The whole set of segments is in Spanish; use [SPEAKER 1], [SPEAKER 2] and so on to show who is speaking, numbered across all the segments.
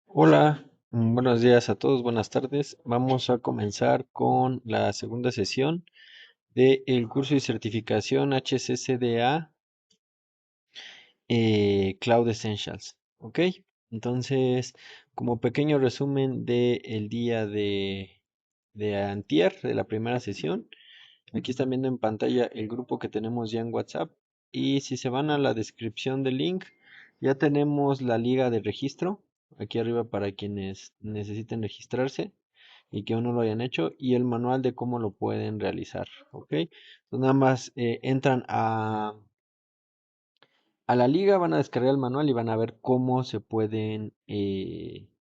[SPEAKER 1] Hola, buenos días a todos, buenas tardes. Vamos a comenzar con la segunda sesión del curso y certificación HCCDA Cloud Essentials. ¿Ok? Entonces, como pequeño resumen del día de antier, de la primera sesión, aquí están viendo en pantalla el grupo que tenemos ya en WhatsApp. Y si se van a la descripción del link, ya tenemos la liga de registro aquí arriba para quienes necesiten registrarse y que aún no lo hayan hecho, y el manual de cómo lo pueden realizar. ¿Ok? Entonces nada más entran a la liga, van a descargar el manual y van a ver cómo se pueden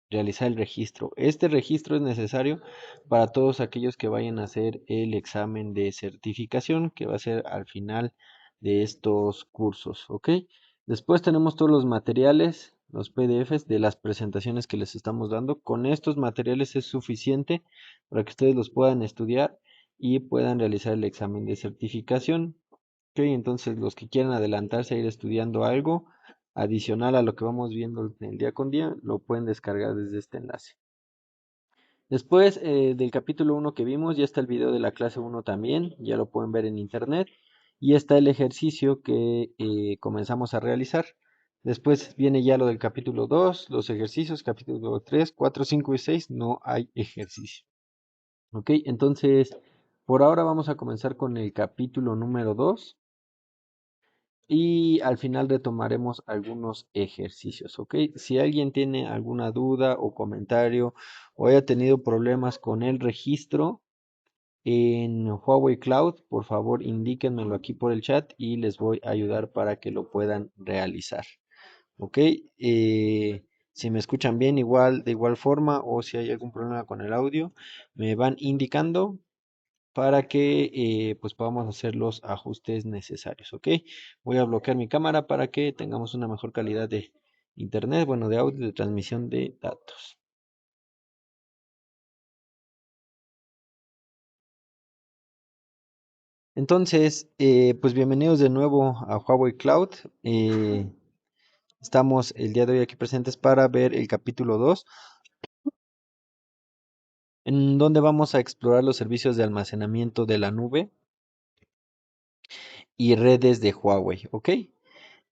[SPEAKER 1] realizar el registro. Este registro es necesario para todos aquellos que vayan a hacer el examen de certificación que va a ser al final de estos cursos, ¿ok? Después tenemos todos los materiales, los PDFs de las presentaciones que les estamos dando. Con estos materiales es suficiente para que ustedes los puedan estudiar y puedan realizar el examen de certificación. Ok, entonces los que quieran adelantarse a ir estudiando algo adicional a lo que vamos viendo en el día con día, lo pueden descargar desde este enlace. Después del capítulo 1 que vimos, ya está el video de la clase 1 también, ya lo pueden ver en internet. Y está el ejercicio que comenzamos a realizar. Después viene ya lo del capítulo 2, los ejercicios, capítulo 3, 4, 5 y 6, no hay ejercicio. Ok, entonces por ahora vamos a comenzar con el capítulo número 2. Y al final retomaremos algunos ejercicios, ¿ok? Si alguien tiene alguna duda o comentario o haya tenido problemas con el registro en Huawei Cloud, por favor indíquenmelo aquí por el chat y les voy a ayudar para que lo puedan realizar, ¿ok? Si me escuchan bien igual, de igual forma, o si hay algún problema con el audio, me van indicando para que pues podamos hacer los ajustes necesarios, ¿ok? Voy a bloquear mi cámara para que tengamos una mejor calidad de internet, bueno, de audio, de transmisión de datos. Entonces, pues bienvenidos de nuevo a Huawei Cloud. Estamos el día de hoy aquí presentes para ver el capítulo 2, en donde vamos a explorar los servicios de almacenamiento de la nube y redes de Huawei, ¿ok?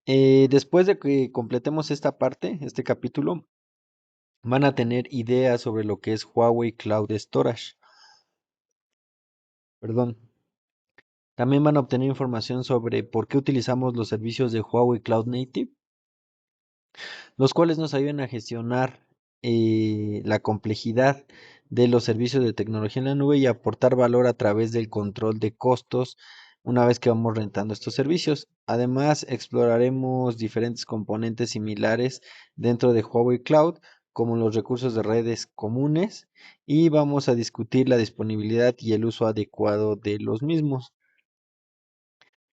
[SPEAKER 1] Después de que completemos esta parte, este capítulo, van a tener ideas sobre lo que es Huawei Cloud Storage. Perdón. También van a obtener información sobre por qué utilizamos los servicios de Huawei Cloud Native, los cuales nos ayudan a gestionar la complejidad de los servicios de tecnología en la nube y aportar valor a través del control de costos una vez que vamos rentando estos servicios. Además, exploraremos diferentes componentes similares dentro de Huawei Cloud, como los recursos de redes comunes, y vamos a discutir la disponibilidad y el uso adecuado de los mismos.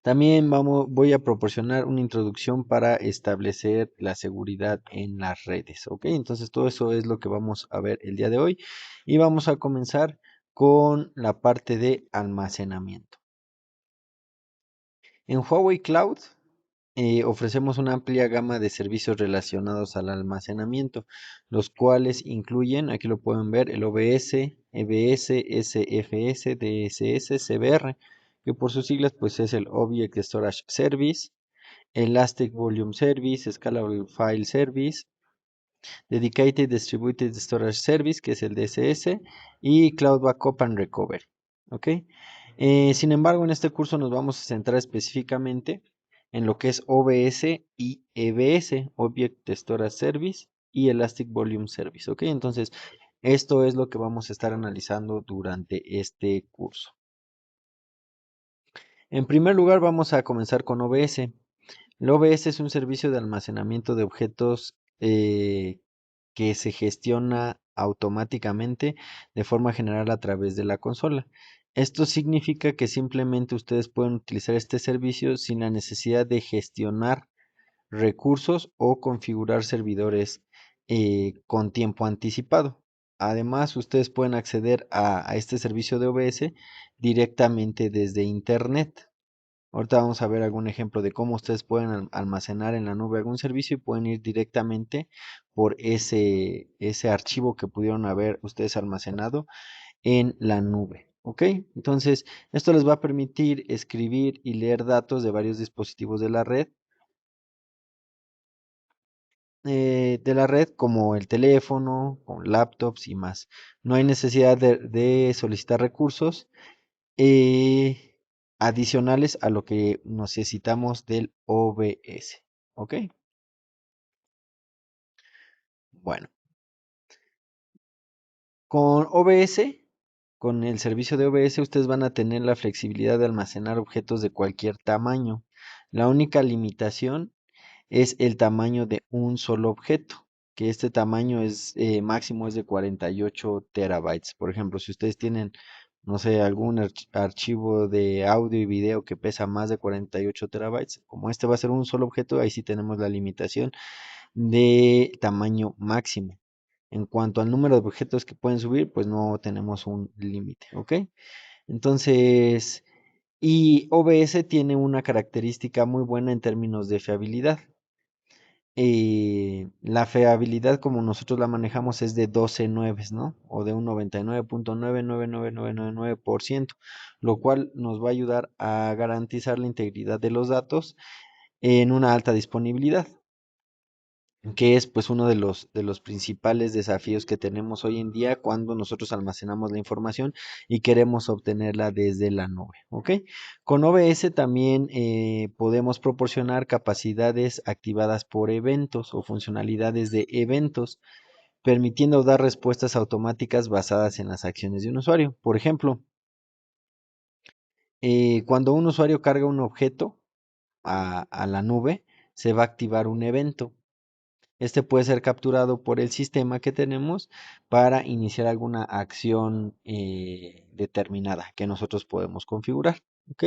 [SPEAKER 1] También voy a proporcionar una introducción para establecer la seguridad en las redes, ¿ok? Entonces todo eso es lo que vamos a ver el día de hoy y vamos a comenzar con la parte de almacenamiento. En Huawei Cloud ofrecemos una amplia gama de servicios relacionados al almacenamiento, los cuales incluyen, aquí lo pueden ver, el OBS, EBS, SFS, DSS, CBR, que por sus siglas pues es el Object Storage Service, Elastic Volume Service, Scalable File Service, Dedicated Distributed Storage Service, que es el DSS, y Cloud Backup and Recovery. ¿Ok? Sin embargo, en este curso nos vamos a centrar específicamente en lo que es OBS y EBS, Object Storage Service y Elastic Volume Service. ¿Ok? Entonces, esto es lo que vamos a estar analizando durante este curso. En primer lugar, vamos a comenzar con OBS. El OBS es un servicio de almacenamiento de objetos que se gestiona automáticamente de forma general a través de la consola. Esto significa que simplemente ustedes pueden utilizar este servicio sin la necesidad de gestionar recursos o configurar servidores con tiempo anticipado. Además, ustedes pueden acceder a este servicio de OBS directamente desde Internet. Ahorita vamos a ver algún ejemplo de cómo ustedes pueden almacenar en la nube algún servicio y pueden ir directamente por ese archivo que pudieron haber ustedes almacenado en la nube. ¿Ok? Entonces, esto les va a permitir escribir y leer datos de varios dispositivos de la red como el teléfono, con laptops y más. No hay necesidad de solicitar recursos eh, adicionales a lo que necesitamos del OBS. ¿Ok? Bueno, con OBS, con el servicio de OBS, ustedes van a tener la flexibilidad de almacenar objetos de cualquier tamaño. La única limitación es el tamaño de un solo objeto, que este tamaño es máximo es de 48 terabytes. Por ejemplo, si ustedes tienen, no sé, algún archivo de audio y video que pesa más de 48 terabytes, como este va a ser un solo objeto, ahí sí tenemos la limitación de tamaño máximo. En cuanto al número de objetos que pueden subir, pues no tenemos un límite, ¿ok? Entonces, y OBS tiene una característica muy buena en términos de fiabilidad. La fiabilidad como nosotros la manejamos es de 12 nueves, ¿no? O de un 99.99999%, lo cual nos va a ayudar a garantizar la integridad de los datos en una alta disponibilidad, que es pues uno de los principales desafíos que tenemos hoy en día cuando nosotros almacenamos la información y queremos obtenerla desde la nube, ¿ok? Con OBS también podemos proporcionar capacidades activadas por eventos o funcionalidades de eventos, permitiendo dar respuestas automáticas basadas en las acciones de un usuario. Por ejemplo, cuando un usuario carga un objeto a la nube, se va a activar un evento. Este puede ser capturado por el sistema que tenemos para iniciar alguna acción determinada que nosotros podemos configurar. ¿Ok?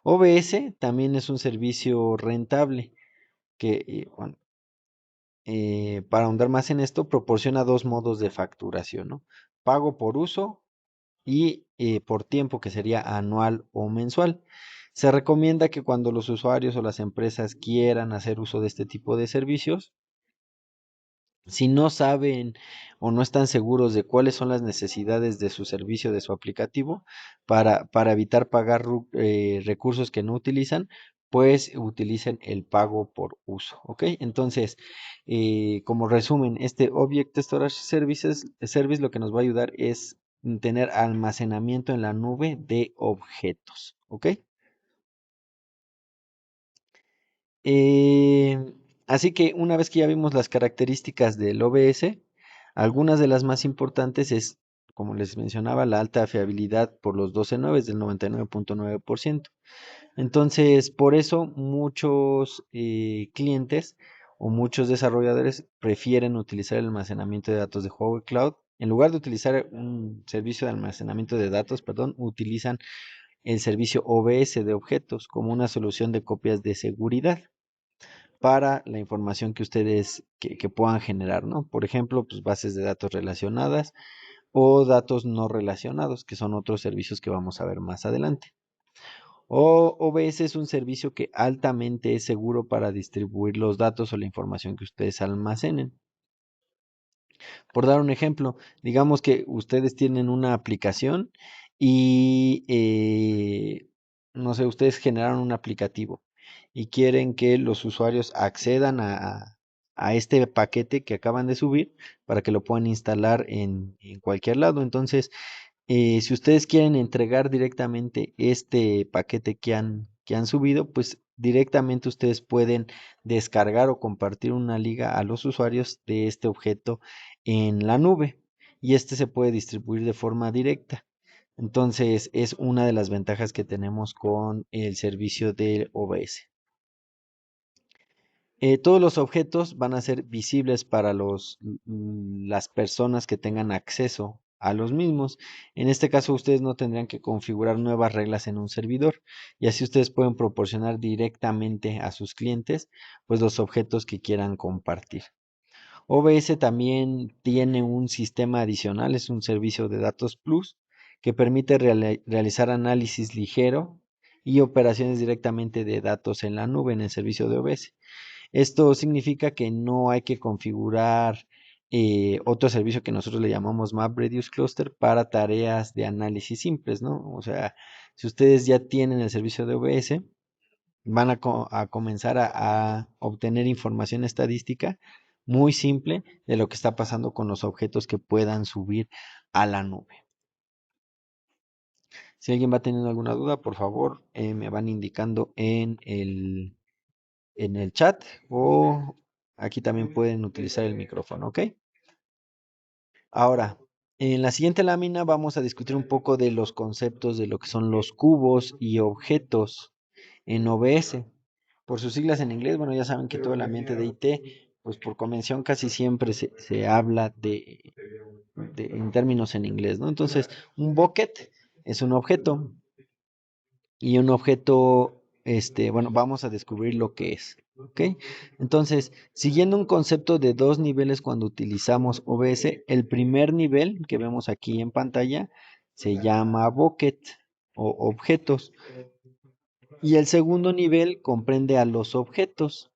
[SPEAKER 1] OBS también es un servicio rentable que, bueno, para ahondar más en esto, proporciona dos modos de facturación, ¿no? Pago por uso y por tiempo, que sería anual o mensual. Se recomienda que cuando los usuarios o las empresas quieran hacer uso de este tipo de servicios, si no saben o no están seguros de cuáles son las necesidades de su servicio, de su aplicativo, para evitar pagar recursos que no utilizan, pues utilicen el pago por uso, ¿ok? Entonces, como resumen, este Object Storage Service lo que nos va a ayudar es tener almacenamiento en la nube de objetos, ¿ok? Eh, Así que una vez que ya vimos las características del OBS, algunas de las más importantes es, como les mencionaba, la alta fiabilidad por los 12 9 del 99.9%. Entonces, por eso muchos clientes o muchos desarrolladores prefieren utilizar el almacenamiento de datos de Huawei Cloud. En lugar de utilizar un servicio de almacenamiento de datos, perdón, utilizan el servicio OBS de objetos como una solución de copias de seguridad para la información que ustedes que puedan generar, ¿no? Por ejemplo, pues bases de datos relacionadas o datos no relacionados, que son otros servicios que vamos a ver más adelante. O OBS es un servicio que altamente es seguro para distribuir los datos o la información que ustedes almacenen. Por dar un ejemplo, digamos que ustedes tienen una aplicación y, no sé, ustedes generaron un aplicativo y quieren que los usuarios accedan a este paquete que acaban de subir para que lo puedan instalar en cualquier lado. Entonces, si ustedes quieren entregar directamente este paquete que han subido, pues directamente ustedes pueden descargar o compartir una liga a los usuarios de este objeto en la nube y este se puede distribuir de forma directa. Entonces es una de las ventajas que tenemos con el servicio del OBS. Todos los objetos van a ser visibles para las personas que tengan acceso a los mismos. En este caso, ustedes no tendrían que configurar nuevas reglas en un servidor y así ustedes pueden proporcionar directamente a sus clientes pues los objetos que quieran compartir. OBS también tiene un sistema adicional, es un servicio de datos plus que permite realizar análisis ligero y operaciones directamente de datos en la nube en el servicio de OBS. Esto significa que no hay que configurar otro servicio que nosotros le llamamos MapReduce Cluster para tareas de análisis simples, ¿no? O sea, si ustedes ya tienen el servicio de OBS, van a comenzar a obtener información estadística muy simple de lo que está pasando con los objetos que puedan subir a la nube. Si alguien va teniendo alguna duda, por favor, me van indicando en el chat o aquí también pueden utilizar el micrófono, ¿ok? Ahora, en la siguiente lámina vamos a discutir un poco de los conceptos de lo que son los cubos y objetos en OBS. Por sus siglas en inglés, bueno, ya saben que todo el ambiente de IT, pues por convención casi siempre se habla en términos en inglés, ¿no? Entonces, un bucket es un objeto y un objeto, bueno, vamos a descubrir lo que es, ¿ok? Entonces, siguiendo un concepto de dos niveles cuando utilizamos OBS, el primer nivel que vemos aquí en pantalla se llama bucket o objetos y el segundo nivel comprende a los objetos.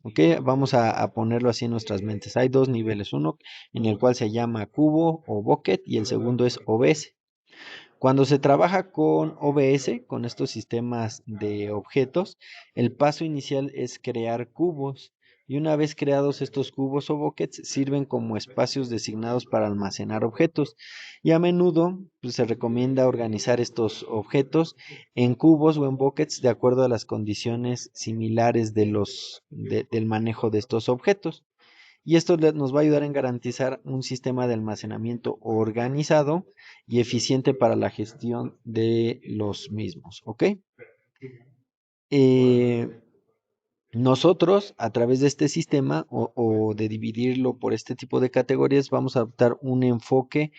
[SPEAKER 1] ¿Ok? Vamos a ponerlo así en nuestras mentes. Hay dos niveles, uno en el cual se llama cubo o bucket y el segundo es OBS. Cuando se trabaja con OBS, con estos sistemas de objetos, el paso inicial es crear cubos. Y una vez creados estos cubos o buckets, sirven como espacios designados para almacenar objetos. Y a menudo pues, se recomienda organizar estos objetos en cubos o en buckets de acuerdo a las condiciones similares del manejo de estos objetos. Y esto nos va a ayudar en garantizar un sistema de almacenamiento organizado y eficiente para la gestión de los mismos, ¿ok? Eh, Nosotros, a través de este sistema o de dividirlo por este tipo de categorías, vamos a adoptar un enfoque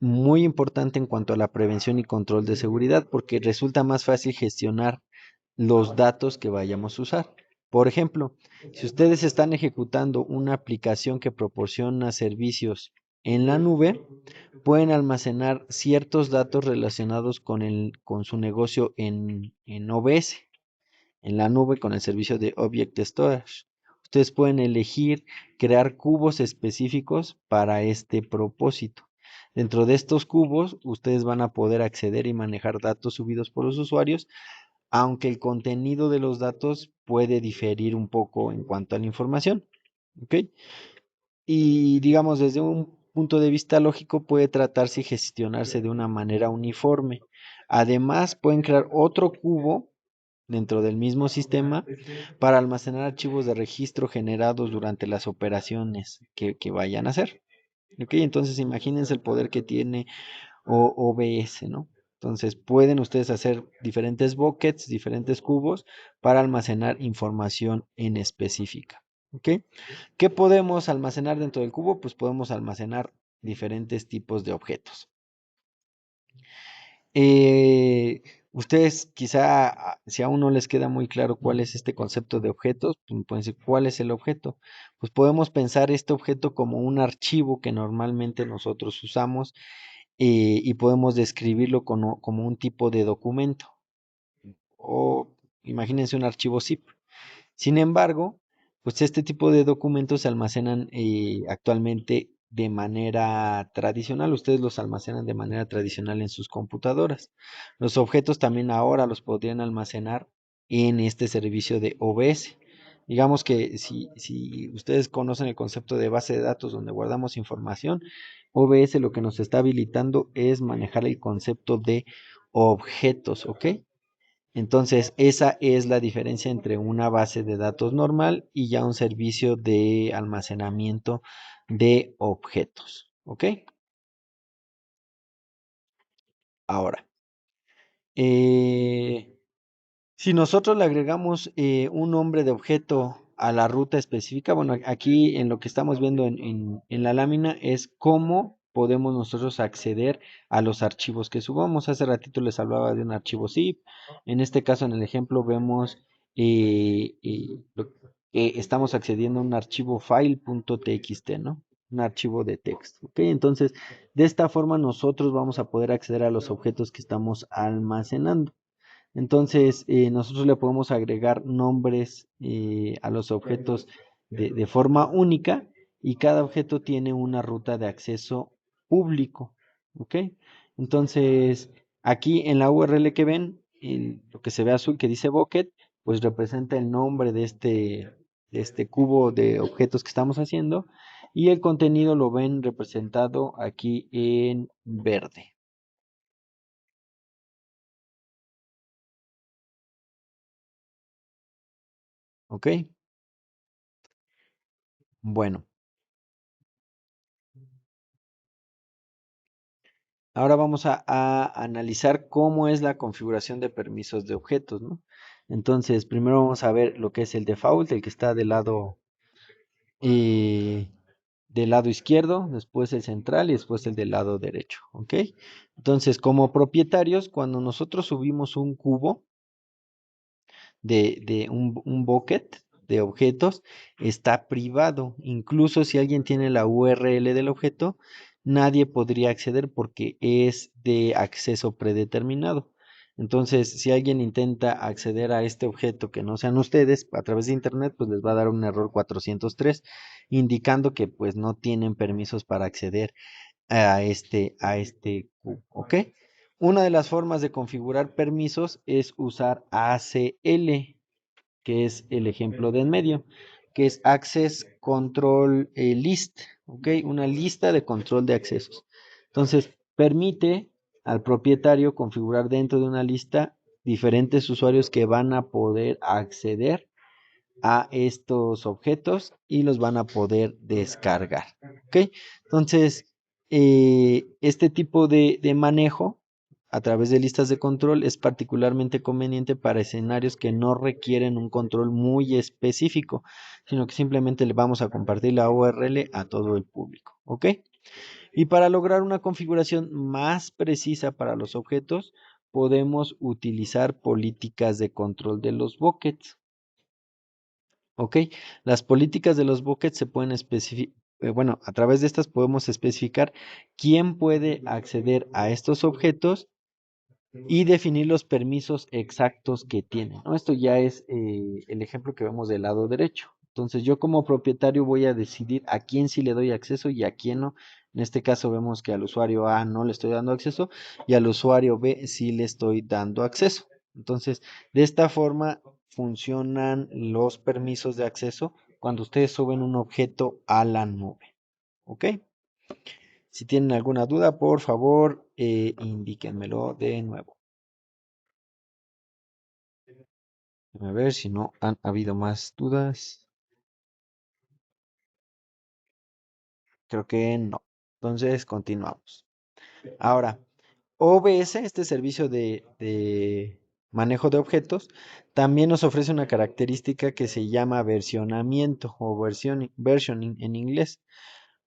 [SPEAKER 1] muy importante en cuanto a la prevención y control de seguridad, porque resulta más fácil gestionar los datos que vayamos a usar. Por ejemplo, si ustedes están ejecutando una aplicación que proporciona servicios en la nube, pueden almacenar ciertos datos relacionados con su negocio en OBS, en la nube con el servicio de Object Storage. Ustedes pueden elegir crear cubos específicos para este propósito. Dentro de estos cubos, ustedes van a poder acceder y manejar datos subidos por los usuarios, aunque el contenido de los datos puede diferir un poco en cuanto a la información. ¿Ok? Y digamos, desde un punto de vista lógico, puede tratarse y gestionarse de una manera uniforme. Además, pueden crear otro cubo dentro del mismo sistema para almacenar archivos de registro generados durante las operaciones que vayan a hacer. ¿Ok? Entonces, imagínense el poder que tiene OBS, ¿no? Entonces pueden ustedes hacer diferentes buckets, diferentes cubos para almacenar información en específica. ¿Ok? ¿Qué podemos almacenar dentro del cubo? Pues podemos almacenar diferentes tipos de objetos. Eh, Ustedes quizá, si aún no les queda muy claro cuál es este concepto de objetos, pues pueden decir, ¿cuál es el objeto? Pues podemos pensar este objeto como un archivo que normalmente nosotros usamos y podemos describirlo como un tipo de documento o imagínense un archivo zip. Sin embargo, pues este tipo de documentos se almacenan actualmente de manera tradicional. Ustedes los almacenan de manera tradicional en sus computadoras. Los objetos también ahora los podrían almacenar en este servicio de OBS. Digamos que si ustedes conocen el concepto de base de datos donde guardamos información, OBS lo que nos está habilitando es manejar el concepto de objetos, ¿ok? Entonces, esa es la diferencia entre una base de datos normal y ya un servicio de almacenamiento de objetos. ¿Ok? Ahora, eh, si nosotros le agregamos un nombre de objeto a la ruta específica, bueno, aquí en lo que estamos viendo en la lámina es cómo podemos nosotros acceder a los archivos que subamos. Hace ratito les hablaba de un archivo zip. En este caso, en el ejemplo, vemos que estamos accediendo a un archivo file.txt, ¿no? Un archivo de texto. ¿Ok? Entonces, de esta forma nosotros vamos a poder acceder a los objetos que estamos almacenando. Entonces, nosotros le podemos agregar nombres a los objetos de forma única y cada objeto tiene una ruta de acceso público. ¿Ok? Entonces, aquí en la URL que ven, lo que se ve azul que dice bucket, pues representa el nombre de este cubo de objetos que estamos haciendo y el contenido lo ven representado aquí en verde. ¿Ok? Bueno. Ahora vamos a analizar cómo es la configuración de permisos de objetos, ¿no? Entonces, primero vamos a ver lo que es el default, el que está eh, del lado izquierdo, después el central y después el del lado derecho, ¿ok? Entonces, como propietarios, cuando nosotros subimos un cubo, un bucket de objetos está privado. Incluso si alguien tiene la URL del objeto, nadie podría acceder porque es de acceso predeterminado. Entonces, si alguien intenta acceder a este objeto que no sean ustedes a través de internet, pues les va a dar un error 403, indicando que pues no tienen permisos para acceder a este cubo, ¿ok? Una de las formas de configurar permisos es usar ACL, que es el ejemplo de en medio, que es Access Control List, ¿ok? Una lista de control de accesos. Entonces, permite al propietario configurar dentro de una lista diferentes usuarios que van a poder acceder a estos objetos y los van a poder descargar. ¿Ok? Entonces, este tipo de manejo a través de listas de control es particularmente conveniente para escenarios que no requieren un control muy específico, sino que simplemente le vamos a compartir la URL a todo el público. ¿Ok? Y para lograr una configuración más precisa para los objetos, podemos utilizar políticas de control de los buckets. Ok, las políticas de los buckets se pueden especificar, bueno, a través de estas podemos especificar quién puede acceder a estos objetos y definir los permisos exactos que tienen, ¿no? Esto ya es el ejemplo que vemos del lado derecho. Entonces yo como propietario voy a decidir a quién sí le doy acceso y a quién no. En este caso vemos que al usuario A no le estoy dando acceso y al usuario B sí le estoy dando acceso. Entonces, de esta forma funcionan los permisos de acceso cuando ustedes suben un objeto a la nube. ¿Ok? Si tienen alguna duda, por favor, indíquenmelo de nuevo. A ver si no han habido más dudas. Creo que no. Entonces, continuamos. Ahora, OBS, este servicio de manejo de objetos, también nos ofrece una característica que se llama versionamiento o versioning en inglés.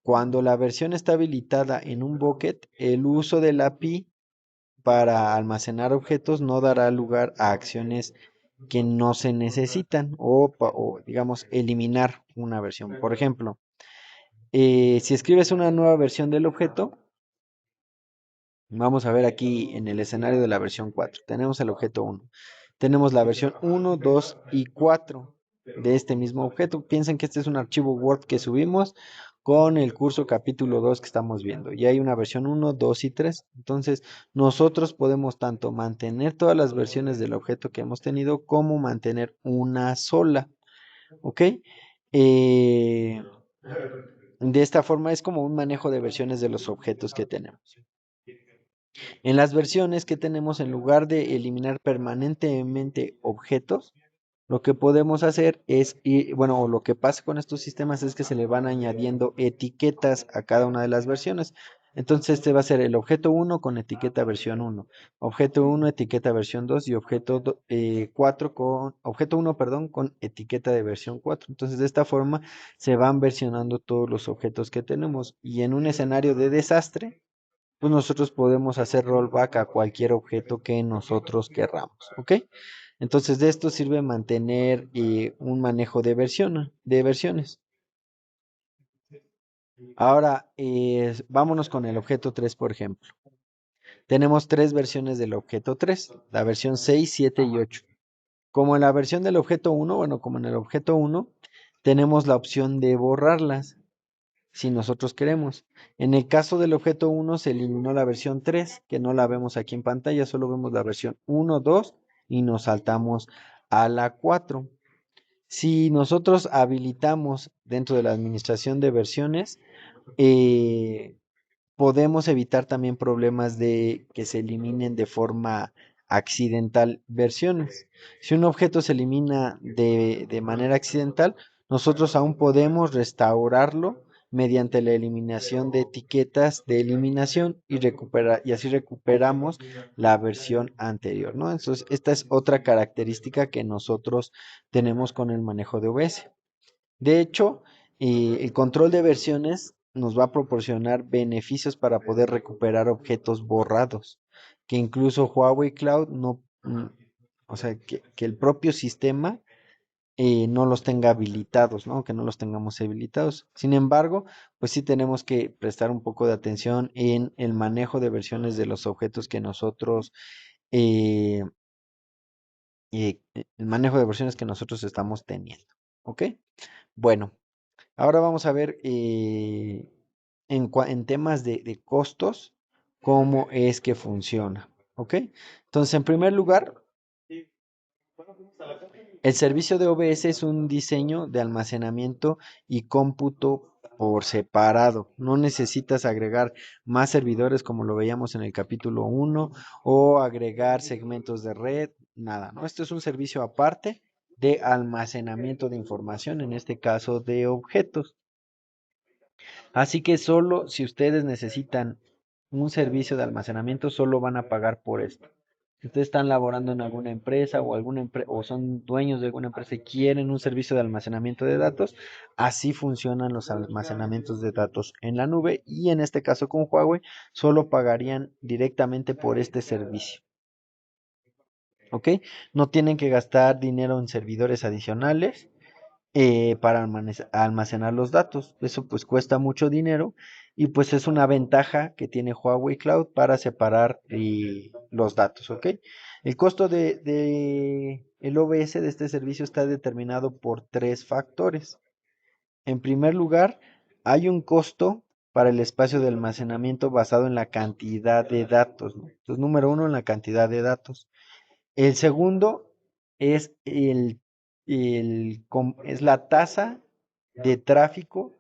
[SPEAKER 1] Cuando la versión está habilitada en un bucket, el uso del API para almacenar objetos no dará lugar a acciones que no se necesitan o digamos, eliminar una versión. Por ejemplo, si escribes una nueva versión del objeto, vamos a ver aquí en el escenario de la versión 4. Tenemos el objeto 1. Tenemos la versión 1, 2 y 4 de este mismo objeto. Piensen que este es un archivo Word que subimos con el curso capítulo 2 que estamos viendo. Y hay una versión 1, 2 y 3. Entonces, nosotros podemos tanto mantener todas las versiones del objeto que hemos tenido como mantener una sola. ¿Ok? Eh, de esta forma es como un manejo de versiones de los objetos que tenemos. En las versiones que tenemos, en lugar de eliminar permanentemente objetos, lo que podemos hacer es, bueno, lo que pasa con estos sistemas es que se le van añadiendo etiquetas a cada una de las versiones. Entonces, este va a ser el objeto 1 con etiqueta versión 1, objeto 1 etiqueta versión 2 y objeto 1, perdón, con etiqueta de versión 4. Entonces, de esta forma se van versionando todos los objetos que tenemos y en un escenario de desastre, pues nosotros podemos hacer rollback a cualquier objeto que nosotros querramos, ¿ok? Entonces de esto sirve mantener un manejo de versiones. Ahora, vámonos con el objeto 3, por ejemplo. Tenemos tres versiones del objeto 3, la versión 6, 7 y 8. Como en la versión del objeto 1, bueno, como en el objeto 1, tenemos la opción de borrarlas si nosotros queremos. En el caso del objeto 1 se eliminó la versión 3, que no la vemos aquí en pantalla, solo vemos la versión 1, 2 y nos saltamos a la 4. Si nosotros habilitamos dentro de la administración de versiones, eh, podemos evitar también problemas de que se eliminen de forma accidental versiones. Si un objeto se elimina de manera accidental, nosotros aún podemos restaurarlo mediante la eliminación de etiquetas de eliminación y así recuperamos la versión anterior, ¿no? Entonces, esta es otra característica que nosotros tenemos con el manejo de OBS. De hecho, el control de versiones nos va a proporcionar beneficios para poder recuperar objetos borrados, que incluso Huawei Cloud no, o sea, que el propio sistema no los tenga habilitados, ¿no? Que no los tengamos habilitados. Sin embargo, pues sí tenemos que prestar un poco de atención en el manejo de versiones de los objetos que nosotros, eh, el manejo de versiones que nosotros estamos teniendo, ¿ok? Bueno. Ahora vamos a ver en temas de costos cómo es que funciona. ¿Ok? Entonces, en primer lugar, el servicio de OBS es un diseño de almacenamiento y cómputo por separado. No necesitas agregar más servidores como lo veíamos en el capítulo 1 o agregar segmentos de red, nada, ¿no? Esto es un servicio aparte de almacenamiento de información, en este caso de objetos. Así que solo si ustedes necesitan un servicio de almacenamiento, solo van a pagar por esto. Si ustedes están laborando en alguna empresa o o son dueños de alguna empresa y quieren un servicio de almacenamiento de datos, así funcionan los almacenamientos de datos en la nube y en este caso con Huawei solo pagarían directamente por este servicio. ¿Ok? No tienen que gastar dinero en servidores adicionales para almacenar los datos. Eso pues cuesta mucho dinero y pues es una ventaja que tiene Huawei Cloud para separar los datos, ¿ok? El costo de el OBS de este servicio está determinado por tres factores. En primer lugar, hay un costo para el espacio de almacenamiento basado en la cantidad de datos, ¿no? Entonces, número uno, en la cantidad de datos. El segundo es es la tasa de tráfico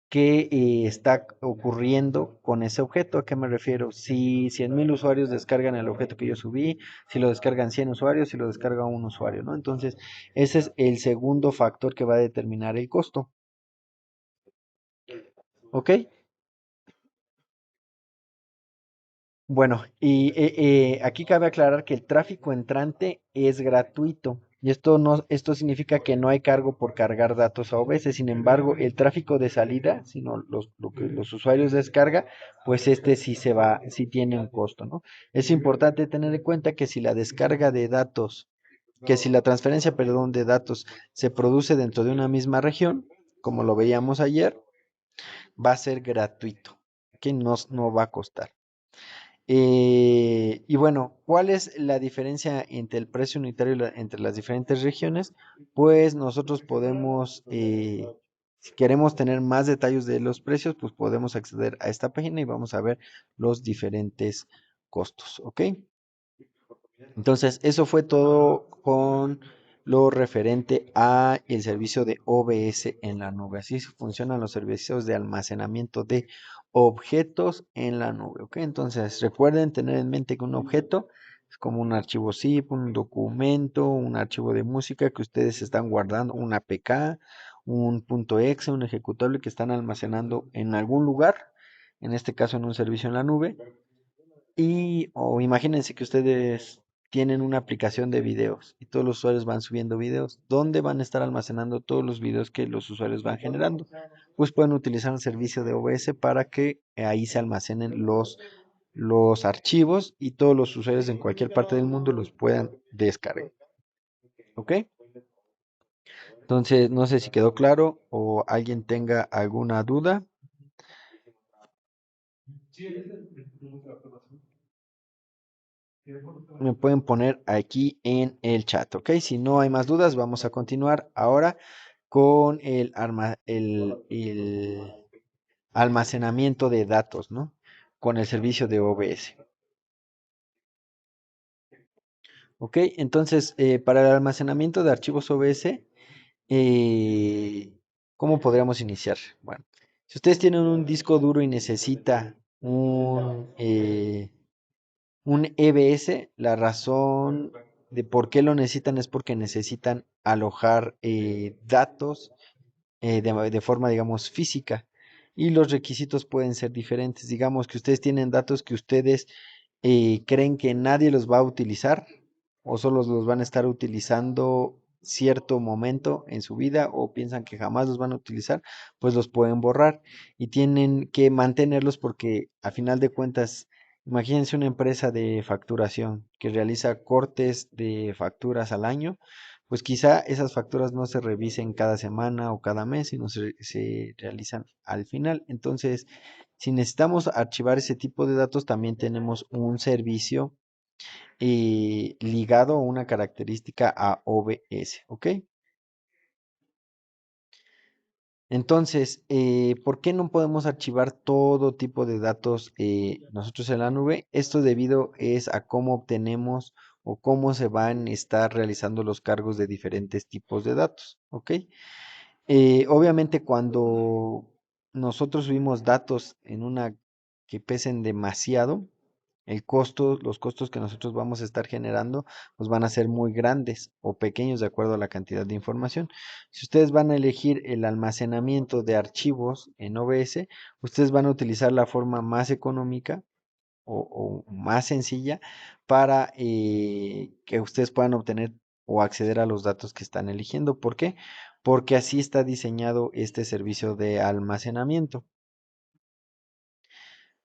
[SPEAKER 1] que está ocurriendo con ese objeto. ¿A qué me refiero? Si 100,000 usuarios descargan el objeto que yo subí, si lo descargan 100 usuarios, si lo descarga un usuario, ¿no? Entonces, ese es el segundo factor que va a determinar el costo. ¿Ok? Bueno, y aquí cabe aclarar que el tráfico entrante es gratuito. Y esto significa que no hay cargo por cargar datos a OBS. Sin embargo, el tráfico de salida, sino lo que los usuarios descarga, pues este sí tiene un costo, ¿no? Es importante tener en cuenta que si la descarga de datos, que si la transferencia, perdón, de datos se produce dentro de una misma región, como lo veíamos ayer, va a ser gratuito, que no va a costar. Y bueno, ¿cuál es la diferencia entre el precio unitario entre las diferentes regiones? Pues nosotros podemos, si queremos tener más detalles de los precios, pues podemos acceder a esta página y vamos a ver los diferentes costos, ¿ok? Entonces, eso fue todo con lo referente a el servicio de OBS en la nube. Así funcionan los servicios de almacenamiento de objetos en la nube. ¿Ok? Entonces, recuerden tener en mente que un objeto es como un archivo zip, un documento, un archivo de música que ustedes están guardando, una APK, un .exe, un ejecutable que están almacenando en algún lugar, en este caso en un servicio en la nube o imagínense que ustedes tienen una aplicación de videos y todos los usuarios van subiendo videos. ¿Dónde van a estar almacenando todos los videos que los usuarios van generando? Pues pueden utilizar un servicio de OBS para que ahí se almacenen los archivos y todos los usuarios en cualquier parte del mundo los puedan descargar. ¿Ok? Entonces, no sé si quedó claro o alguien tenga alguna duda. me pueden poner aquí en el chat, ¿ok? Si no hay más dudas, vamos a continuar ahora con el almacenamiento de datos, ¿no? Con el servicio de OBS. ¿Ok? Entonces, para el almacenamiento de archivos OBS, eh, ¿cómo podríamos iniciar? Bueno, si ustedes tienen un disco duro y necesita un EBS, la razón de por qué lo necesitan es porque necesitan alojar datos de forma, digamos, física. Y los requisitos pueden ser diferentes. Digamos que ustedes tienen datos que ustedes creen que nadie los va a utilizar o solo los van a estar utilizando cierto momento en su vida o piensan que jamás los van a utilizar, pues los pueden borrar y tienen que mantenerlos porque a final de cuentas, imagínense una empresa de facturación que realiza cortes de facturas al año, pues quizá esas facturas no se revisen cada semana o cada mes, sino se realizan al final. Entonces, si necesitamos archivar ese tipo de datos, también tenemos un servicio ligado a una característica a OBS, ¿ok? Entonces, ¿por qué no podemos archivar todo tipo de datos nosotros en la nube? Esto debido es a cómo obtenemos o cómo se van a estar realizando los cargos de diferentes tipos de datos, ¿ok? Obviamente cuando nosotros subimos datos en una que pesen demasiado, los costos que nosotros vamos a estar generando, pues van a ser muy grandes o pequeños de acuerdo a la cantidad de información. Si ustedes van a elegir el almacenamiento de archivos en OBS, ustedes van a utilizar la forma más económica o más sencilla para que ustedes puedan obtener o acceder a los datos que están eligiendo. ¿Por qué? Porque así está diseñado este servicio de almacenamiento.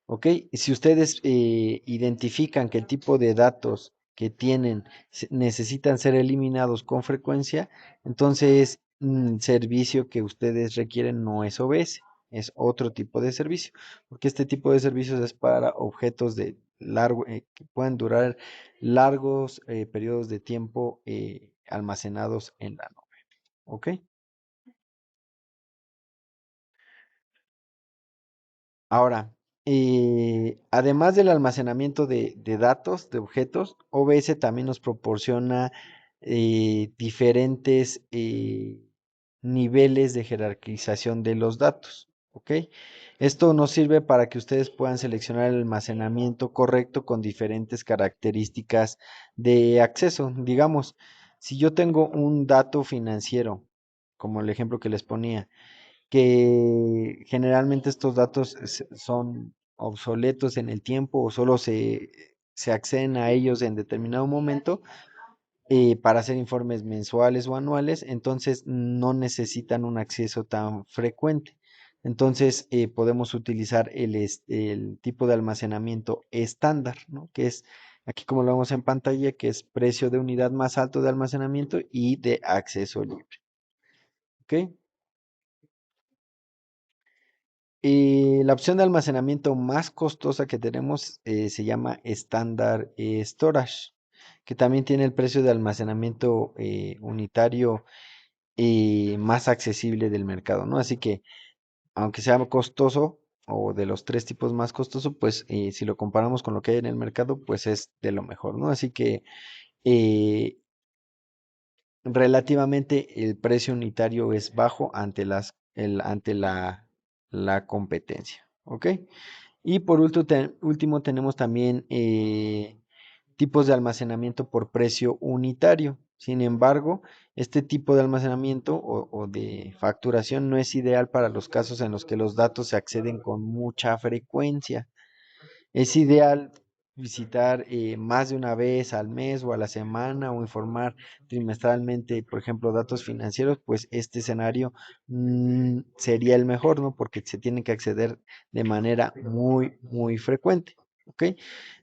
[SPEAKER 1] ¿Ok? Si ustedes identifican que el tipo de datos que tienen necesitan ser eliminados con frecuencia, entonces servicio que ustedes requieren no es OBS, es otro tipo de servicio, porque este tipo de servicios es para objetos de largo, que pueden durar largos periodos de tiempo almacenados en la nube. ¿Ok? Ahora, además del almacenamiento de datos, de objetos, OBS también nos proporciona diferentes niveles de jerarquización de los datos. ¿Ok? Esto nos sirve para que ustedes puedan seleccionar el almacenamiento correcto con diferentes características de acceso. Digamos, si yo tengo un dato financiero, como el ejemplo que les ponía, que generalmente estos datos son obsoletos en el tiempo o solo se acceden a ellos en determinado momento para hacer informes mensuales o anuales, entonces no necesitan un acceso tan frecuente. Entonces podemos utilizar el tipo de almacenamiento estándar, ¿no? Que es aquí como lo vemos en pantalla, que es precio de unidad más alto de almacenamiento y de acceso libre. ¿Ok? La opción de almacenamiento más costosa que tenemos se llama Standard Storage, que también tiene el precio de almacenamiento unitario más accesible del mercado, ¿no? Así que, aunque sea costoso o de los tres tipos más costoso, pues si lo comparamos con lo que hay en el mercado, pues es de lo mejor, ¿no? Así que eh, relativamente el precio unitario es bajo ante la competencia, ¿ok? Y por último tenemos también tipos de almacenamiento por precio unitario. Sin embargo, este tipo de almacenamiento o de facturación no es ideal para los casos en los que los datos se acceden con mucha frecuencia. Es ideal visitar más de una vez al mes o a la semana o informar trimestralmente, por ejemplo, datos financieros, pues este escenario sería el mejor, ¿no? Porque se tiene que acceder de manera muy, muy frecuente, ¿ok?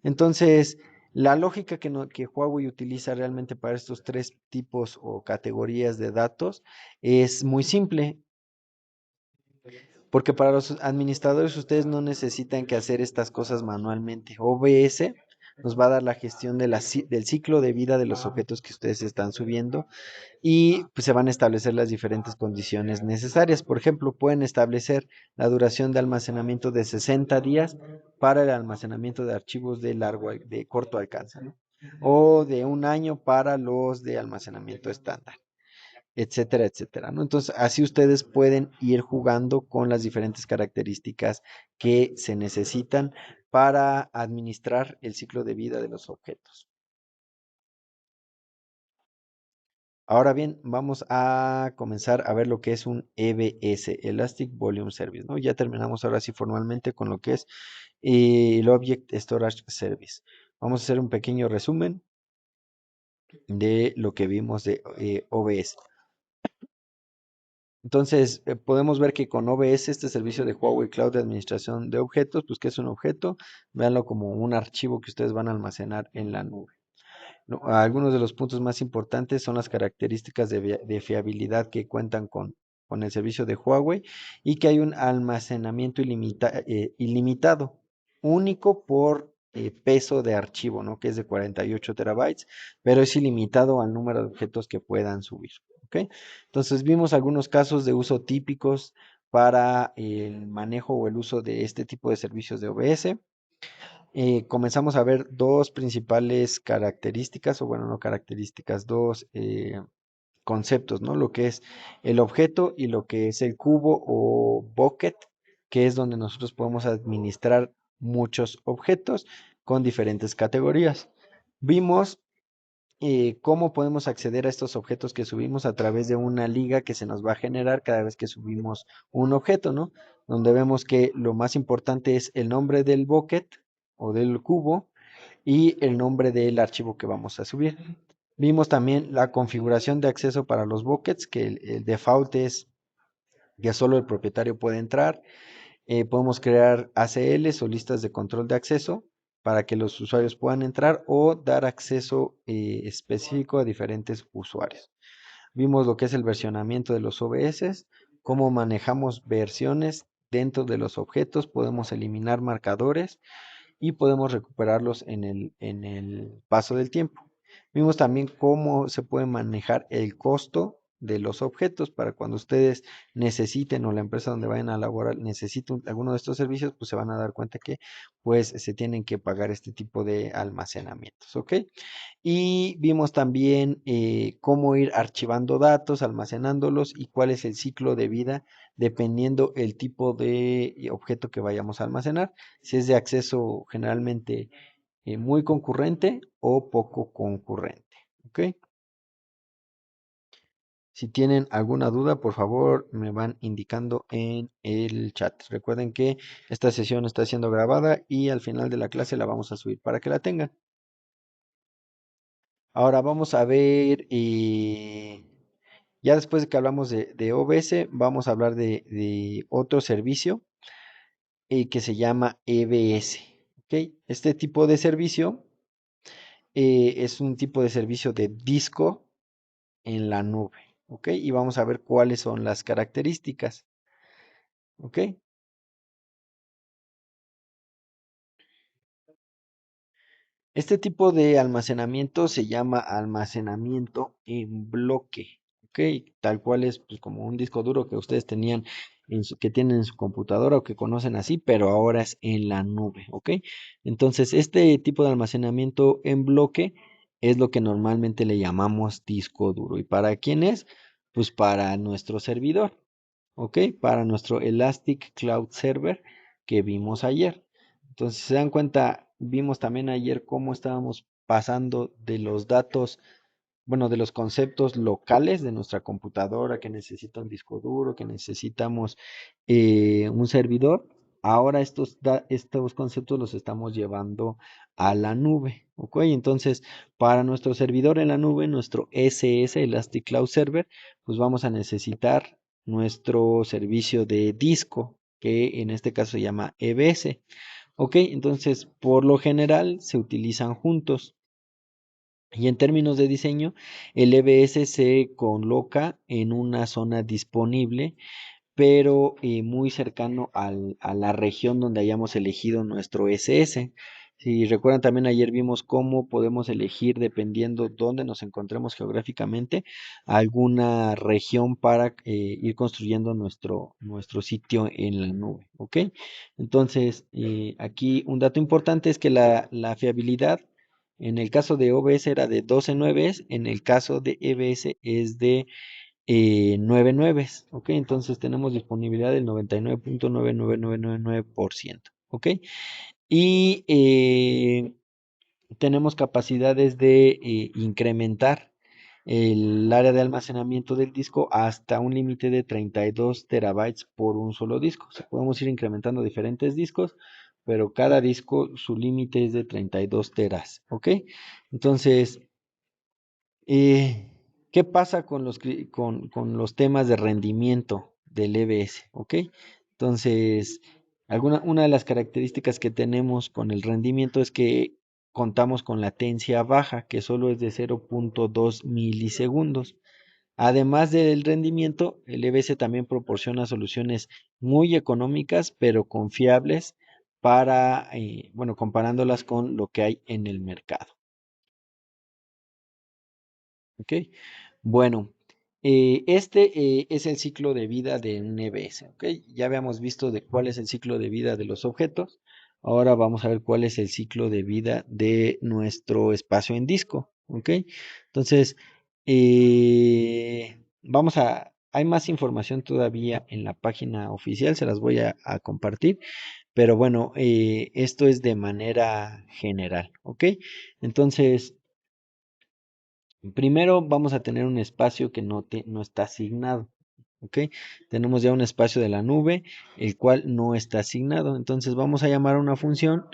[SPEAKER 1] Entonces, la lógica que Huawei utiliza realmente para estos tres tipos o categorías de datos es muy simple. Porque para los administradores ustedes no necesitan que hacer estas cosas manualmente. OBS nos va a dar la gestión de del ciclo de vida de los objetos que ustedes están subiendo y pues, se van a establecer las diferentes condiciones necesarias. Por ejemplo, pueden establecer la duración de almacenamiento de 60 días para el almacenamiento de archivos de corto alcance, ¿no? O de un año para los de almacenamiento estándar, etcétera, etcétera, ¿no? Entonces, así ustedes pueden ir jugando con las diferentes características que se necesitan para administrar el ciclo de vida de los objetos. Ahora bien, vamos a comenzar a ver lo que es un EBS, Elastic Volume Service, ¿no? Ya terminamos ahora sí formalmente con lo que es el Object Storage Service. Vamos a hacer un pequeño resumen de lo que vimos de OBS. Entonces, podemos ver que con OBS, este servicio de Huawei Cloud de administración de objetos, pues, ¿qué es un objeto? Véanlo como un archivo que ustedes van a almacenar en la nube. No, algunos de los puntos más importantes son las características de fiabilidad que cuentan con el servicio de Huawei y que hay un almacenamiento ilimitado, único por peso de archivo, ¿no? Que es de 48 terabytes, pero es ilimitado al número de objetos que puedan subir, ¿ok? Entonces vimos algunos casos de uso típicos para el manejo o el uso de este tipo de servicios de OBS. Comenzamos a ver dos principales características, o bueno, no características, dos conceptos, ¿no? Lo que es el objeto y lo que es el cubo o bucket, que es donde nosotros podemos administrar muchos objetos con diferentes categorías. Vimos cómo podemos acceder a estos objetos que subimos a través de una liga que se nos va a generar cada vez que subimos un objeto, ¿no? Donde vemos que lo más importante es el nombre del bucket o del cubo y el nombre del archivo que vamos a subir. Vimos también la configuración de acceso para los buckets, que el default es que solo el propietario puede entrar. Podemos crear ACLs o listas de control de acceso para que los usuarios puedan entrar o dar acceso específico a diferentes usuarios. Vimos lo que es el versionamiento de los OBS, cómo manejamos versiones dentro de los objetos, podemos eliminar marcadores y podemos recuperarlos en el paso del tiempo. Vimos también cómo se puede manejar el costo de los objetos para cuando ustedes necesiten o la empresa donde vayan a laborar necesiten alguno de estos servicios, pues se van a dar cuenta que pues se tienen que pagar este tipo de almacenamientos, ¿ok? Y vimos también cómo ir archivando datos, almacenándolos y cuál es el ciclo de vida dependiendo el tipo de objeto que vayamos a almacenar. Si es de acceso generalmente muy concurrente o poco concurrente. ¿Ok? Si tienen alguna duda, por favor, me van indicando en el chat. Recuerden que esta sesión está siendo grabada y al final de la clase la vamos a subir para que la tengan. Ahora vamos a ver, ya después de que hablamos de OBS, vamos a hablar de otro servicio que se llama EBS. ¿Ok? Este tipo de servicio es un tipo de servicio de disco en la nube. ¿Ok? Y vamos a ver cuáles son las características. ¿Ok? Este tipo de almacenamiento se llama almacenamiento en bloque, ¿ok? Tal cual es pues, como un disco duro que ustedes tenían, que tienen en su computadora o que conocen así, pero ahora es en la nube, ¿ok? Entonces, este tipo de almacenamiento en bloque es lo que normalmente le llamamos disco duro. ¿Y para quién es? Pues para nuestro servidor, ¿ok? Para nuestro Elastic Cloud Server que vimos ayer. Entonces, si se dan cuenta, vimos también ayer cómo estábamos pasando de los datos, bueno, de los conceptos locales de nuestra computadora que necesita un disco duro, que necesitamos un servidor. Ahora estos conceptos los estamos llevando a la nube, ¿ok? Entonces, para nuestro servidor en la nube, nuestro SS, Elastic Cloud Server, pues vamos a necesitar nuestro servicio de disco, que en este caso se llama EBS. Ok, entonces por lo general se utilizan juntos. Y en términos de diseño, el EBS se coloca en una zona disponible, pero muy cercano a la región donde hayamos elegido nuestro SS. Si recuerdan, también ayer vimos cómo podemos elegir, dependiendo dónde nos encontremos geográficamente, alguna región para ir construyendo nuestro sitio en la nube, ¿ok? Entonces, aquí un dato importante es que la fiabilidad en el caso de OBS era de 12 nueves, en el caso de EBS es de 9 nueves, ¿ok? Entonces tenemos disponibilidad del 99.99999%, ¿ok? Y tenemos capacidades de incrementar el área de almacenamiento del disco hasta un límite de 32 terabytes por un solo disco. O sea, podemos ir incrementando diferentes discos, pero cada disco su límite es de 32 teras, ¿ok? Entonces, eh, ¿qué pasa con con los temas de rendimiento del EBS? ¿Ok? Entonces, una de las características que tenemos con el rendimiento es que contamos con latencia baja, que solo es de 0.2 milisegundos. Además del rendimiento, el EBS también proporciona soluciones muy económicas, pero confiables para, bueno, comparándolas con lo que hay en el mercado. ¿Ok? Bueno, este es el ciclo de vida de un EBS, ¿ok? Ya habíamos visto de cuál es el ciclo de vida de los objetos. Ahora vamos a ver cuál es el ciclo de vida de nuestro espacio en disco, ¿ok? Entonces, hay más información todavía en la página oficial, se las voy a compartir, pero bueno, esto es de manera general, ¿ok? Entonces, primero vamos a tener un espacio que no está asignado, ¿ok? Tenemos ya un espacio de la nube, el cual no está asignado. Entonces vamos a llamar a una función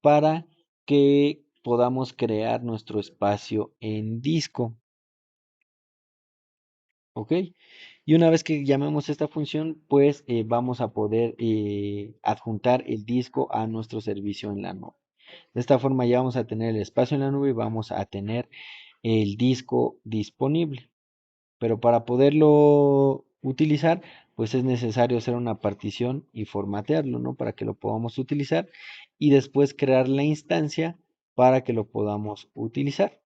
[SPEAKER 1] para que podamos crear nuestro espacio en disco, ¿ok? Y una vez que llamemos esta función, pues vamos a poder adjuntar el disco a nuestro servicio en la nube. De esta forma ya vamos a tener el espacio en la nube y vamos a tener el disco disponible. Pero para poderlo utilizar, pues es necesario hacer una partición y formatearlo, ¿no? Para que lo podamos utilizar y después crear la instancia para que lo podamos utilizar.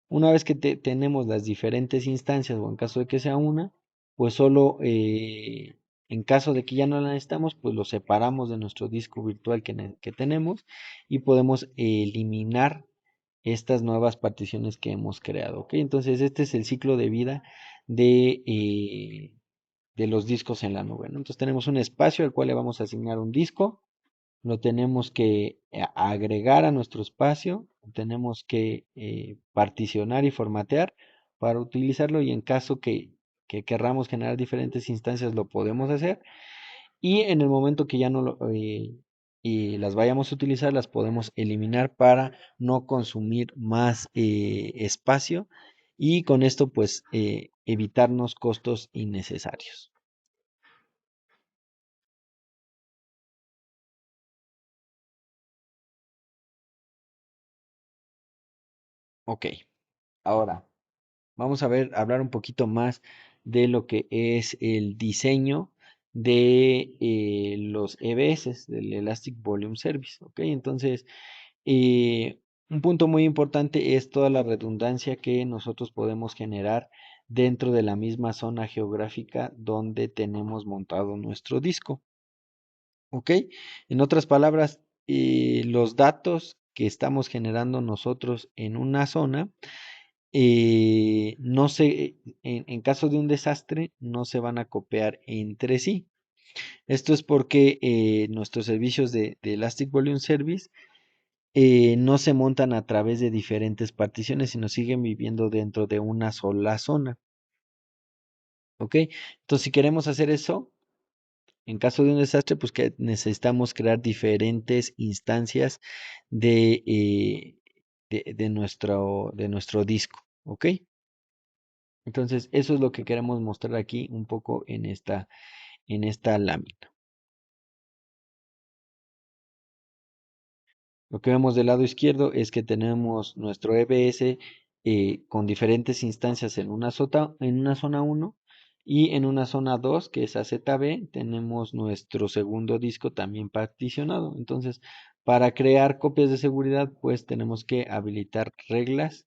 [SPEAKER 1] Una vez que tenemos las diferentes instancias o en caso de que sea una, pues solo en caso de que ya no la necesitamos, pues lo separamos de nuestro disco virtual que tenemos y podemos eliminar estas nuevas particiones que hemos creado, ¿ok? Entonces este es el ciclo de vida de los discos en la nube, ¿no? Entonces tenemos un espacio al cual le vamos a asignar un disco, lo tenemos que agregar a nuestro espacio, tenemos que particionar y formatear para utilizarlo y en caso que querramos generar diferentes instancias lo podemos hacer y en el momento que ya no y las vayamos a utilizar las podemos eliminar para no consumir más espacio y con esto pues evitarnos costos innecesarios. Ok, ahora vamos a hablar un poquito más de lo que es el diseño de los EBS, del Elastic Volume Service. Ok, entonces, un punto muy importante es toda la redundancia que nosotros podemos generar dentro de la misma zona geográfica donde tenemos montado nuestro disco. Ok, en otras palabras, los datos que estamos generando nosotros en una zona no se, en caso de un desastre, no se van a copiar entre sí. Esto es porque nuestros servicios de Elastic Volume Service no se montan a través de diferentes particiones, sino siguen viviendo dentro de una sola zona. ¿Ok? Entonces, si queremos hacer eso, en caso de un desastre, pues que necesitamos crear diferentes instancias de, de nuestro disco. ¿Ok? Entonces, eso es lo que queremos mostrar aquí un poco en esta lámina. Lo que vemos del lado izquierdo es que tenemos nuestro EBS con diferentes instancias en una zona 1 y en una zona 2 que es AZB tenemos nuestro segundo disco también particionado. Entonces Para crear copias de seguridad, pues tenemos que habilitar reglas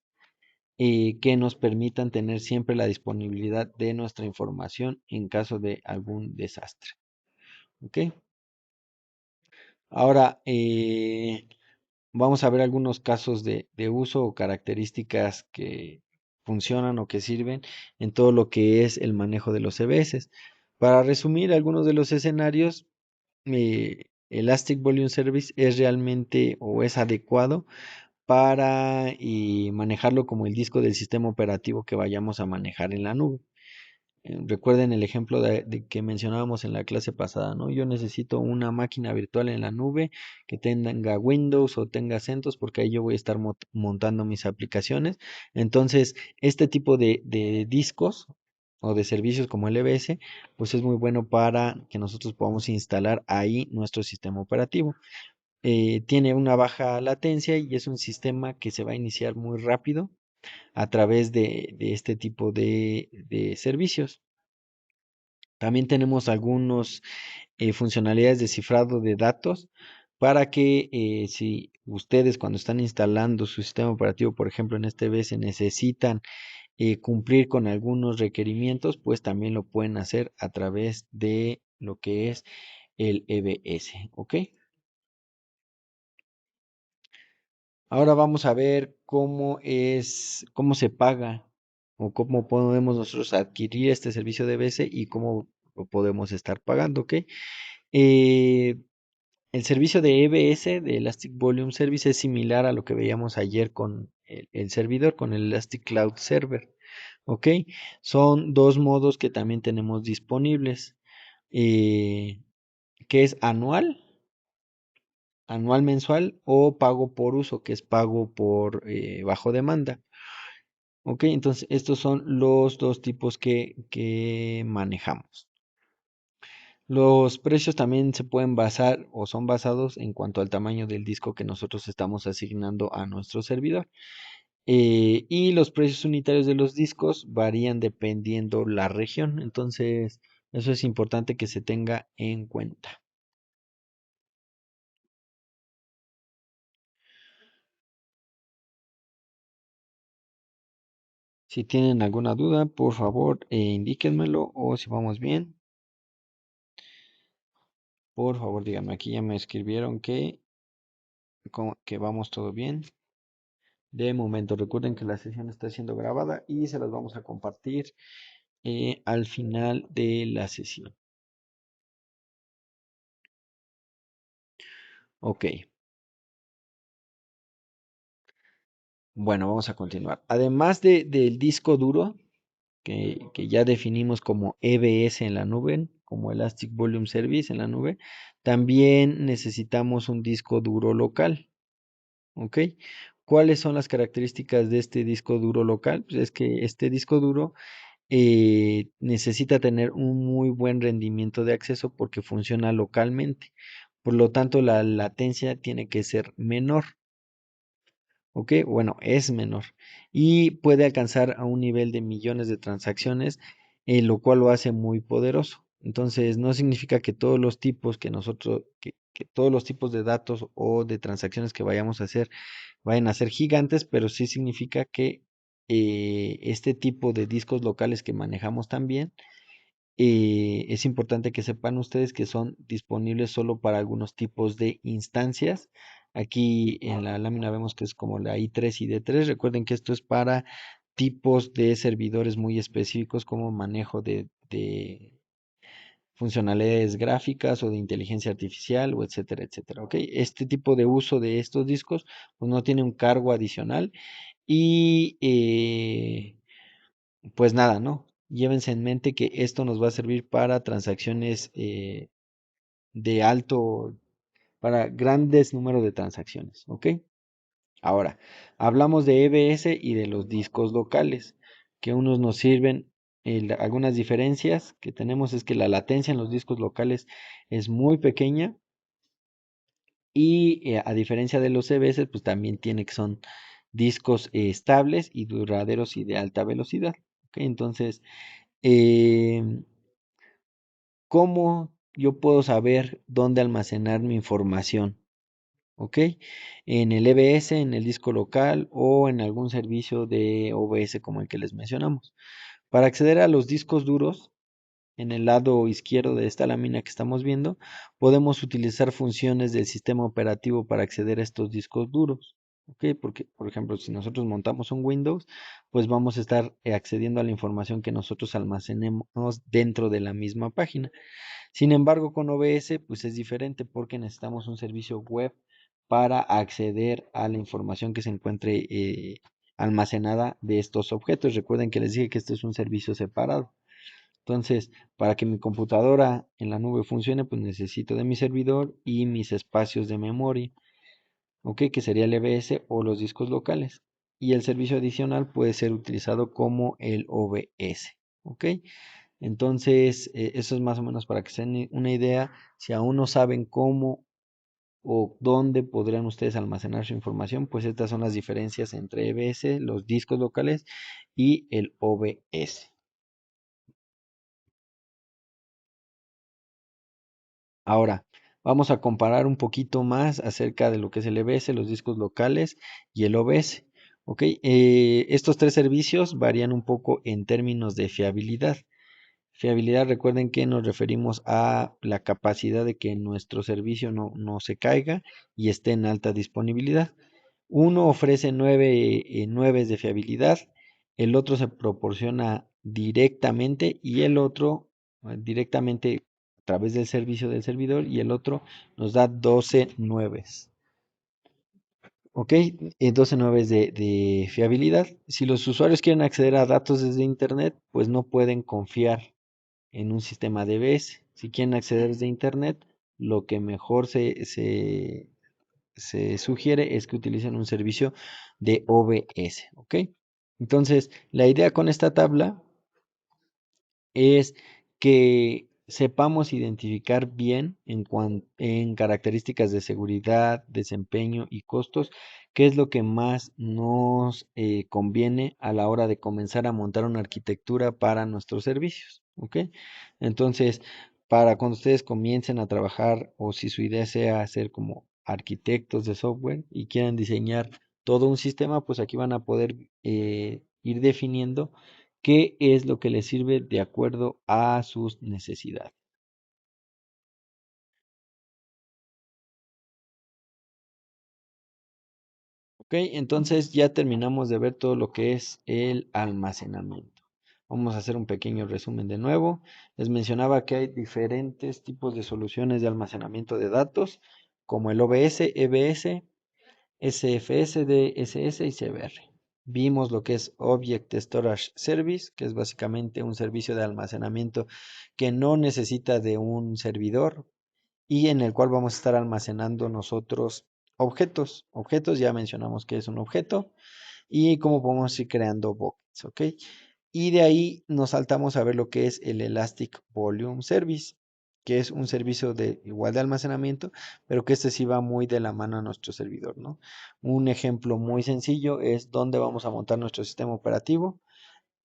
[SPEAKER 1] que nos permitan tener siempre la disponibilidad de nuestra información en caso de algún desastre. ¿Ok? Ahora, vamos a ver algunos casos de uso o características que funcionan o que sirven en todo lo que es el manejo de los CBS. Para resumir algunos de los escenarios, Elastic Volume Service es realmente o es adecuado para manejarlo como el disco del sistema operativo que vayamos a manejar en la nube. Recuerden el ejemplo de que mencionábamos en la clase pasada, ¿no? Yo necesito una máquina virtual en la nube que tenga Windows o tenga CentOS porque ahí yo voy a estar montando mis aplicaciones. Entonces, este tipo de discos o de servicios como el EBS, pues es muy bueno para que nosotros podamos instalar ahí nuestro sistema operativo. Tiene una baja latencia y es un sistema que se va a iniciar muy rápido a través de este tipo de servicios. También tenemos algunas funcionalidades de cifrado de datos para que si ustedes cuando están instalando su sistema operativo, por ejemplo en este BS, necesitan cumplir con algunos requerimientos, pues también lo pueden hacer a través de lo que es el EBS, ¿ok? Ahora vamos a ver cómo se paga o cómo podemos nosotros adquirir este servicio de EBS y cómo lo podemos estar pagando, ¿ok? Eh, el servicio de EBS, de Elastic Volume Service, es similar a lo que veíamos ayer con el servidor, con el Elastic Cloud Server. ¿Ok? Son dos modos que también tenemos disponibles, eh, que es anual mensual o pago por uso, que es pago por bajo demanda. ¿Ok? Entonces, estos son los dos tipos que manejamos. Los precios también se pueden basar o son basados en cuanto al tamaño del disco que nosotros estamos asignando a nuestro servidor. Y los precios unitarios de los discos varían dependiendo la región. Entonces, eso es importante que se tenga en cuenta. Si tienen alguna duda, por favor, indíquenmelo o si vamos bien, por favor, díganme. Aquí ya me escribieron que vamos todo bien. De momento, recuerden que la sesión está siendo grabada y se las vamos a compartir al final de la sesión. Ok, bueno, vamos a continuar. Además del disco duro, que ya definimos como EBS en la nube, como Elastic Volume Service en la nube, también necesitamos un disco duro local. ¿Ok? ¿Cuáles son las características de este disco duro local? Pues es que este disco duro necesita tener un muy buen rendimiento de acceso porque funciona localmente. Por lo tanto, la latencia tiene que ser menor. ¿Ok? Bueno, es menor. Y puede alcanzar a un nivel de millones de transacciones, lo cual lo hace muy poderoso. Entonces, no significa que todos los tipos que todos los tipos de datos o de transacciones que vayamos a hacer vayan a ser gigantes, pero sí significa que este tipo de discos locales que manejamos también, es importante que sepan ustedes que son disponibles solo para algunos tipos de instancias. Aquí en la lámina vemos que es como la I3 y D3. Recuerden que esto es para tipos de servidores muy específicos como manejo de funcionalidades gráficas o de inteligencia artificial o etcétera, etcétera. ¿Ok? Este tipo de uso de estos discos pues no tiene un cargo adicional y pues nada, ¿no? Llévense en mente que esto nos va a servir para transacciones de alto, para grandes números de transacciones, ¿ok? Ahora, hablamos de EBS y de los discos locales, que unos nos sirven, algunas diferencias que tenemos es que la latencia en los discos locales es muy pequeña y a diferencia de los EBS, pues también tiene que son discos estables y duraderos y de alta velocidad, ¿ok? Entonces, em, ¿cómo yo puedo saber dónde almacenar mi información? ¿ok? En el EBS, en el disco local o en algún servicio de OBS como el que les mencionamos. Para acceder a los discos duros, en el lado izquierdo de esta lámina que estamos viendo, podemos utilizar funciones del sistema operativo para acceder a estos discos duros. ¿Ok? Porque, por ejemplo, si nosotros montamos un Windows, pues vamos a estar accediendo a la información que nosotros almacenemos dentro de la misma página. Sin embargo, con OBS, pues es diferente porque necesitamos un servicio web para acceder a la información que se encuentre almacenada de estos objetos. Recuerden que les dije que este es un servicio separado. Entonces, para que mi computadora en la nube funcione, pues necesito de mi servidor y mis espacios de memoria, ¿ok? Que sería el EBS o los discos locales. Y el servicio adicional puede ser utilizado como el OBS, ¿ok? Entonces, eso es más o menos para que se den una idea. Si aún no saben cómo o dónde podrían ustedes almacenar su información, pues estas son las diferencias entre EBS, los discos locales y el OBS. Ahora, vamos a comparar un poquito más acerca de lo que es el EBS, los discos locales y el OBS. Ok, estos tres servicios varían un poco en términos de fiabilidad. Fiabilidad, recuerden que nos referimos a la capacidad de que nuestro servicio no se caiga y esté en alta disponibilidad. Uno ofrece 9 de fiabilidad, el otro se proporciona directamente y el otro directamente a través del servicio del servidor y el otro nos da 12 nueves. ¿Ok? 12 nueves de fiabilidad. Si los usuarios quieren acceder a datos desde Internet, pues no pueden confiar en un sistema DBS. Si quieren acceder desde Internet, lo que mejor se sugiere es que utilicen un servicio de OBS, ¿ok? Entonces, la idea con esta tabla es que sepamos identificar bien en características de seguridad, desempeño y costos, qué es lo que más nos conviene a la hora de comenzar a montar una arquitectura para nuestros servicios, ¿ok? Entonces, para cuando ustedes comiencen a trabajar o si su idea sea ser como arquitectos de software y quieran diseñar todo un sistema, pues aquí van a poder ir definiendo qué es lo que les sirve de acuerdo a sus necesidades. Ok, entonces ya terminamos de ver todo lo que es el almacenamiento. Vamos a hacer un pequeño resumen de nuevo. Les mencionaba que hay diferentes tipos de soluciones de almacenamiento de datos, como el OBS, EBS, SFS, DSS y CBR. Vimos lo que es Object Storage Service, que es básicamente un servicio de almacenamiento que no necesita de un servidor y en el cual vamos a estar almacenando nosotros objetos. Objetos, ya mencionamos que es un objeto y cómo podemos ir creando buckets, ¿ok? Y de ahí nos saltamos a ver lo que es el Elastic Volume Service, que es un servicio de igual de almacenamiento, pero que este sí va muy de la mano a nuestro servidor, ¿no? Un ejemplo muy sencillo es dónde vamos a montar nuestro sistema operativo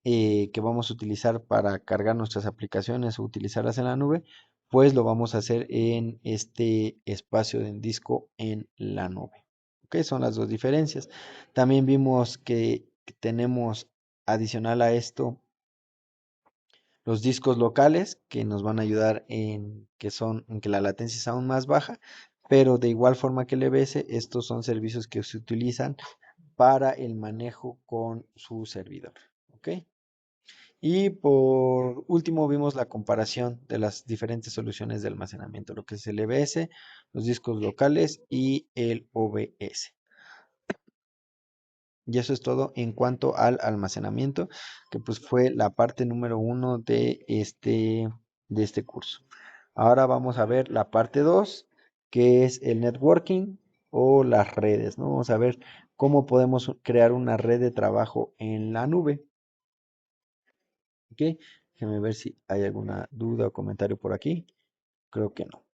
[SPEAKER 1] que vamos a utilizar para cargar nuestras aplicaciones o utilizarlas en la nube, pues lo vamos a hacer en este espacio de disco en la nube. ¿Ok? Son las dos diferencias. También vimos que tenemos adicional a esto los discos locales que nos van a ayudar en que la latencia es aún más baja, pero de igual forma que el EBS, estos son servicios que se utilizan para el manejo con su servidor. ¿Ok? Y por último vimos la comparación de las diferentes soluciones de almacenamiento, lo que es el EBS, los discos locales y el OBS. Y eso es todo en cuanto al almacenamiento, que pues fue la parte número 1 de este curso. Ahora vamos a ver la parte 2, que es el networking o las redes, ¿no? Vamos a ver cómo podemos crear una red de trabajo en la nube. ¿Ok? Déjenme ver si hay alguna duda o comentario por aquí. Creo que no.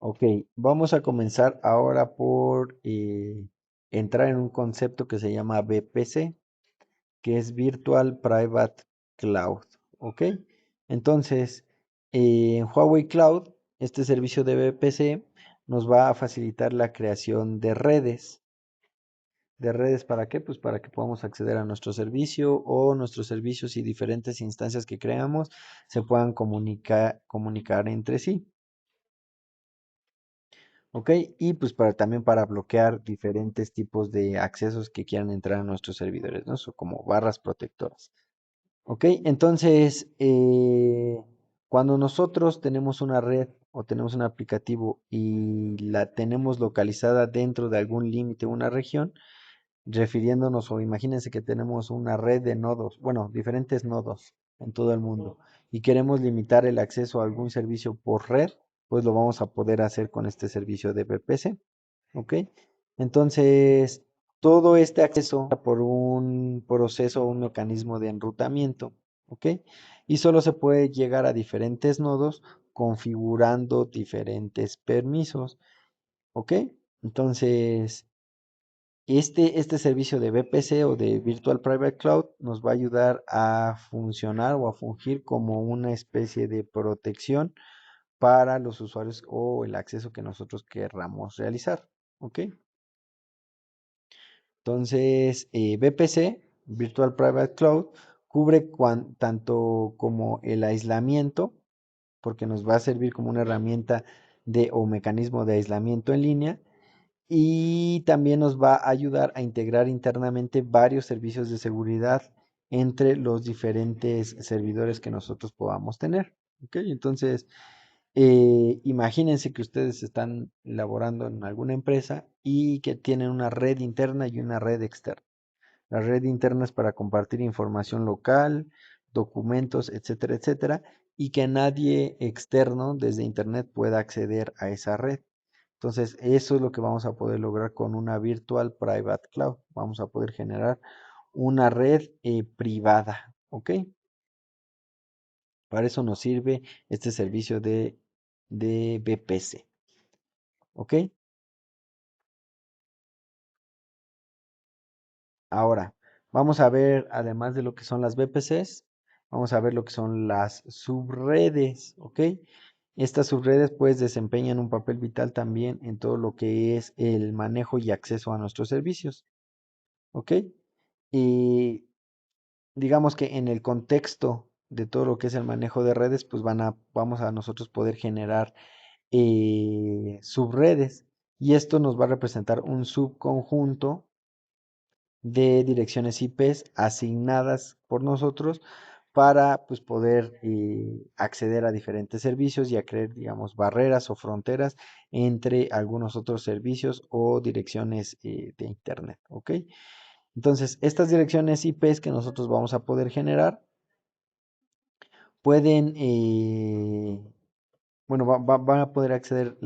[SPEAKER 1] Ok, vamos a comenzar ahora por entrar en un concepto que se llama VPC, que es Virtual Private Cloud. ¿Ok? Entonces, En Huawei Cloud, este servicio de VPC nos va a facilitar la creación de redes. ¿De redes para qué? Pues para que podamos acceder a nuestro servicio o nuestros servicios y diferentes instancias que creamos se puedan comunicar entre sí. ¿Ok? Y pues también para bloquear diferentes tipos de accesos que quieran entrar a nuestros servidores, ¿no? Como barras protectoras. ¿Ok? Entonces, cuando nosotros tenemos una red o tenemos un aplicativo y la tenemos localizada dentro de algún límite o una región, refiriéndonos o imagínense que tenemos una red de nodos, bueno, diferentes nodos en todo el mundo y queremos limitar el acceso a algún servicio por red, pues lo vamos a poder hacer con este servicio de VPC, ¿ok? Entonces, todo este acceso por un proceso o un mecanismo de enrutamiento, ¿ok? Y solo se puede llegar a diferentes nodos configurando diferentes permisos, ¿ok? Entonces, este servicio de VPC o de Virtual Private Cloud nos va a ayudar a funcionar o a fungir como una especie de protección para los usuarios o el acceso que nosotros querramos realizar. ¿Ok? Entonces, VPC, Virtual Private Cloud, cubre tanto como el aislamiento, porque nos va a servir como una herramienta de o mecanismo de aislamiento en línea y también nos va a ayudar a integrar internamente varios servicios de seguridad entre los diferentes servidores que nosotros podamos tener. ¿Ok? Entonces, imagínense que ustedes están laborando en alguna empresa y que tienen una red interna y una red externa. La red interna es para compartir información local, documentos, etcétera, etcétera, y que nadie externo desde Internet pueda acceder a esa red. Entonces, eso es lo que vamos a poder lograr con una Virtual Private Cloud. Vamos a poder generar una red privada, ¿ok? Para eso nos sirve este servicio de VPC, ¿ok? Ahora, vamos a ver, además de lo que son las VPCs, vamos a ver lo que son las subredes, ¿ok? Estas subredes pues desempeñan un papel vital también en todo lo que es el manejo y acceso a nuestros servicios, ¿ok? Y digamos que en el contexto de todo lo que es el manejo de redes, pues vamos a nosotros poder generar subredes y esto nos va a representar un subconjunto de direcciones IPs asignadas por nosotros para pues, poder acceder a diferentes servicios y a crear, digamos, barreras o fronteras entre algunos otros servicios o direcciones de Internet, ¿ok? Entonces, estas direcciones IPs que nosotros vamos a poder generar pueden, bueno, van a poder acceder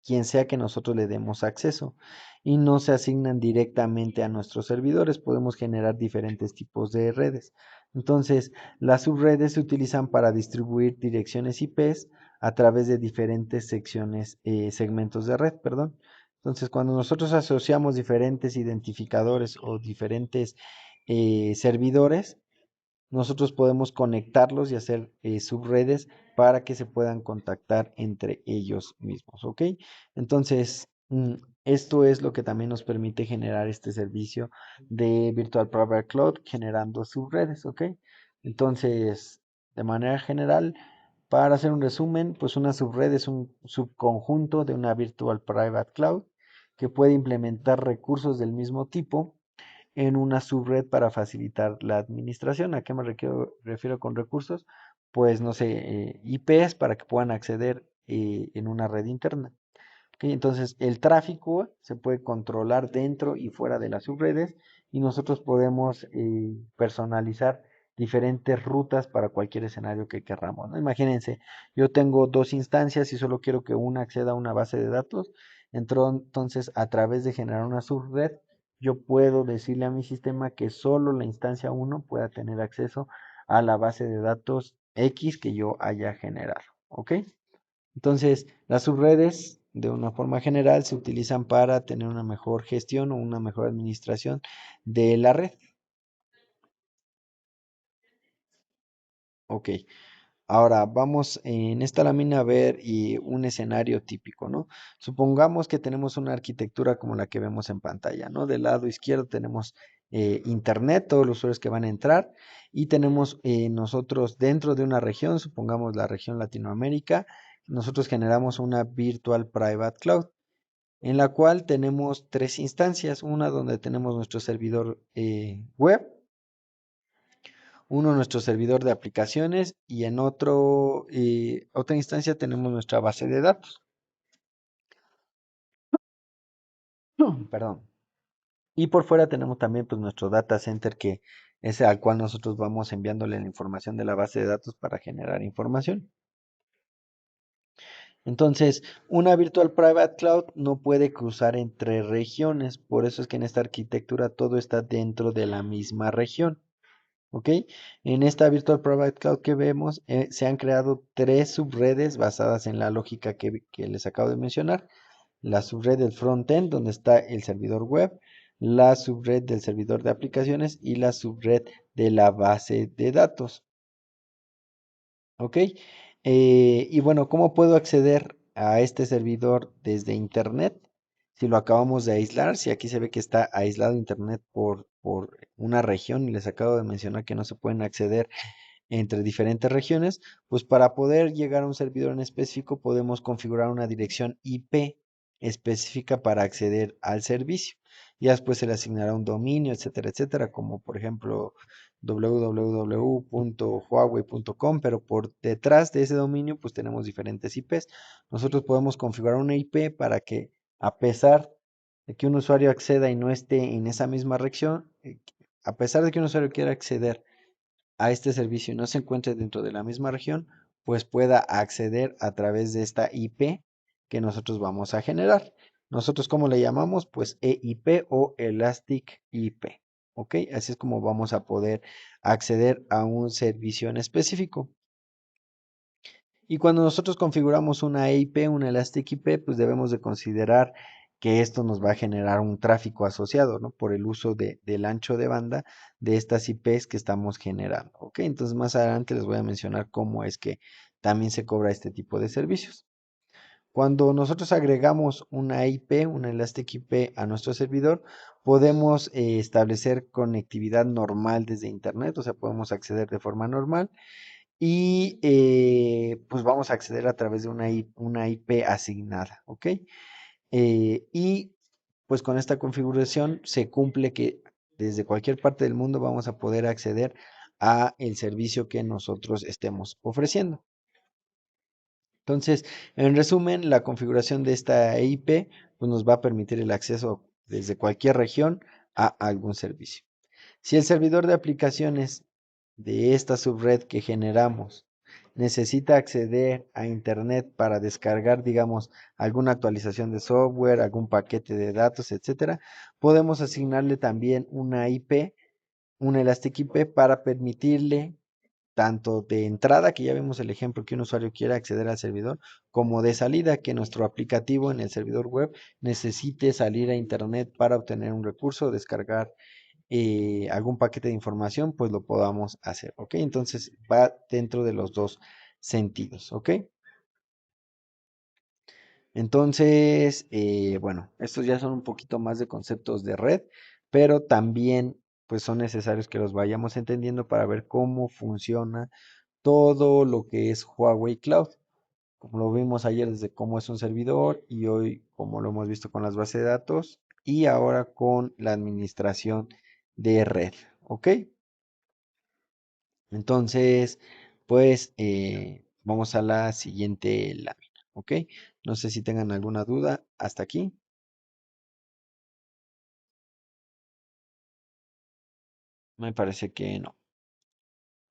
[SPEAKER 1] quien sea que nosotros le demos acceso y no se asignan directamente a nuestros servidores. Podemos generar diferentes tipos de redes. Entonces, las subredes se utilizan para distribuir direcciones IPs a través de diferentes secciones, segmentos de red, perdón. Entonces, cuando nosotros asociamos diferentes identificadores o diferentes servidores, nosotros podemos conectarlos y hacer subredes para que se puedan contactar entre ellos mismos, ¿ok? Entonces, esto es lo que también nos permite generar este servicio de Virtual Private Cloud generando subredes, ¿ok? Entonces, de manera general, para hacer un resumen, pues una subred es un subconjunto de una Virtual Private Cloud que puede implementar recursos del mismo tipo en una subred para facilitar la administración. ¿A qué me refiero con recursos? Pues no sé, IPs para que puedan acceder en una red interna. ¿Ok? Entonces, el tráfico se puede controlar dentro y fuera de las subredes y nosotros podemos personalizar diferentes rutas para cualquier escenario que querramos, ¿no? Imagínense, yo tengo dos instancias y solo quiero que una acceda a una base de datos. Entonces, a través de generar una subred, yo puedo decirle a mi sistema que solo la instancia uno pueda tener acceso a la base de datos X que yo haya generado. ¿Ok? Entonces, las subredes, de una forma general, se utilizan para tener una mejor gestión o una mejor administración de la red. Ok. Ahora vamos en esta lámina a ver un escenario típico, ¿no? Supongamos que tenemos una arquitectura como la que vemos en pantalla, ¿no? Del lado izquierdo tenemos internet, todos los usuarios que van a entrar, y tenemos nosotros dentro de una región, supongamos la región Latinoamérica, nosotros generamos una Virtual Private Cloud, en la cual tenemos tres instancias, una donde tenemos nuestro servidor web, uno nuestro servidor de aplicaciones y en otra instancia tenemos nuestra base de datos. Perdón. Y por fuera tenemos también pues nuestro data center que es al cual nosotros vamos enviándole la información de la base de datos para generar información. Entonces, una Virtual Private Cloud no puede cruzar entre regiones, por eso es que en esta arquitectura todo está dentro de la misma región. ¿Ok? En esta Virtual Private Cloud que vemos, se han creado tres subredes basadas en la lógica que les acabo de mencionar. La subred del frontend, donde está el servidor web, la subred del servidor de aplicaciones y la subred de la base de datos. ¿Ok? Y bueno, ¿cómo puedo acceder a este servidor desde Internet? Si lo acabamos de aislar, si aquí se ve que está aislado Internet por una región y les acabo de mencionar que no se pueden acceder entre diferentes regiones, pues para poder llegar a un servidor en específico podemos configurar una dirección IP específica para acceder al servicio. Ya después se le asignará un dominio, etcétera, etcétera, como por ejemplo www.huawei.com, pero por detrás de ese dominio pues tenemos diferentes IPs. Nosotros podemos configurar una IP para que a pesar de que un usuario acceda y no esté en esa misma región, a pesar de que un usuario quiera acceder a este servicio y no se encuentre dentro de la misma región, pues pueda acceder a través de esta IP que nosotros vamos a generar. Nosotros, ¿cómo le llamamos? Pues EIP o Elastic IP. ¿Ok? Así es como vamos a poder acceder a un servicio en específico. Y cuando nosotros configuramos una IP, una Elastic IP, pues debemos de considerar que esto nos va a generar un tráfico asociado, ¿no? Por el uso del ancho de banda de estas IPs que estamos generando, ¿ok? Entonces más adelante les voy a mencionar cómo es que también se cobra este tipo de servicios. Cuando nosotros agregamos una IP, una Elastic IP a nuestro servidor, podemos establecer conectividad normal desde Internet, o sea, podemos acceder de forma normal y pues vamos a acceder a través de una IP asignada, ¿ok? Y pues con esta configuración se cumple que desde cualquier parte del mundo vamos a poder acceder a el servicio que nosotros estemos ofreciendo. Entonces, en resumen, la configuración de esta IP pues nos va a permitir el acceso desde cualquier región a algún servicio. Si el servidor de aplicaciones de esta subred que generamos necesita acceder a Internet para descargar, digamos, alguna actualización de software, algún paquete de datos, etcétera, podemos asignarle también una IP, una Elastic IP para permitirle tanto de entrada, que ya vimos el ejemplo que un usuario quiera acceder al servidor, como de salida, que nuestro aplicativo en el servidor web necesite salir a Internet para obtener un recurso, descargar algún paquete de información, pues lo podamos hacer, ¿ok? Entonces va dentro de los dos sentidos, ¿ok? Entonces, bueno, estos ya son un poquito más de conceptos de red, pero también pues son necesarios que los vayamos entendiendo para ver cómo funciona todo lo que es Huawei Cloud. Como lo vimos ayer desde cómo es un servidor y hoy como lo hemos visto con las bases de datos y ahora con la administración de red, ¿ok? Entonces, pues vamos a la siguiente lámina, ¿ok? No sé si tengan alguna duda hasta aquí. Me parece que no.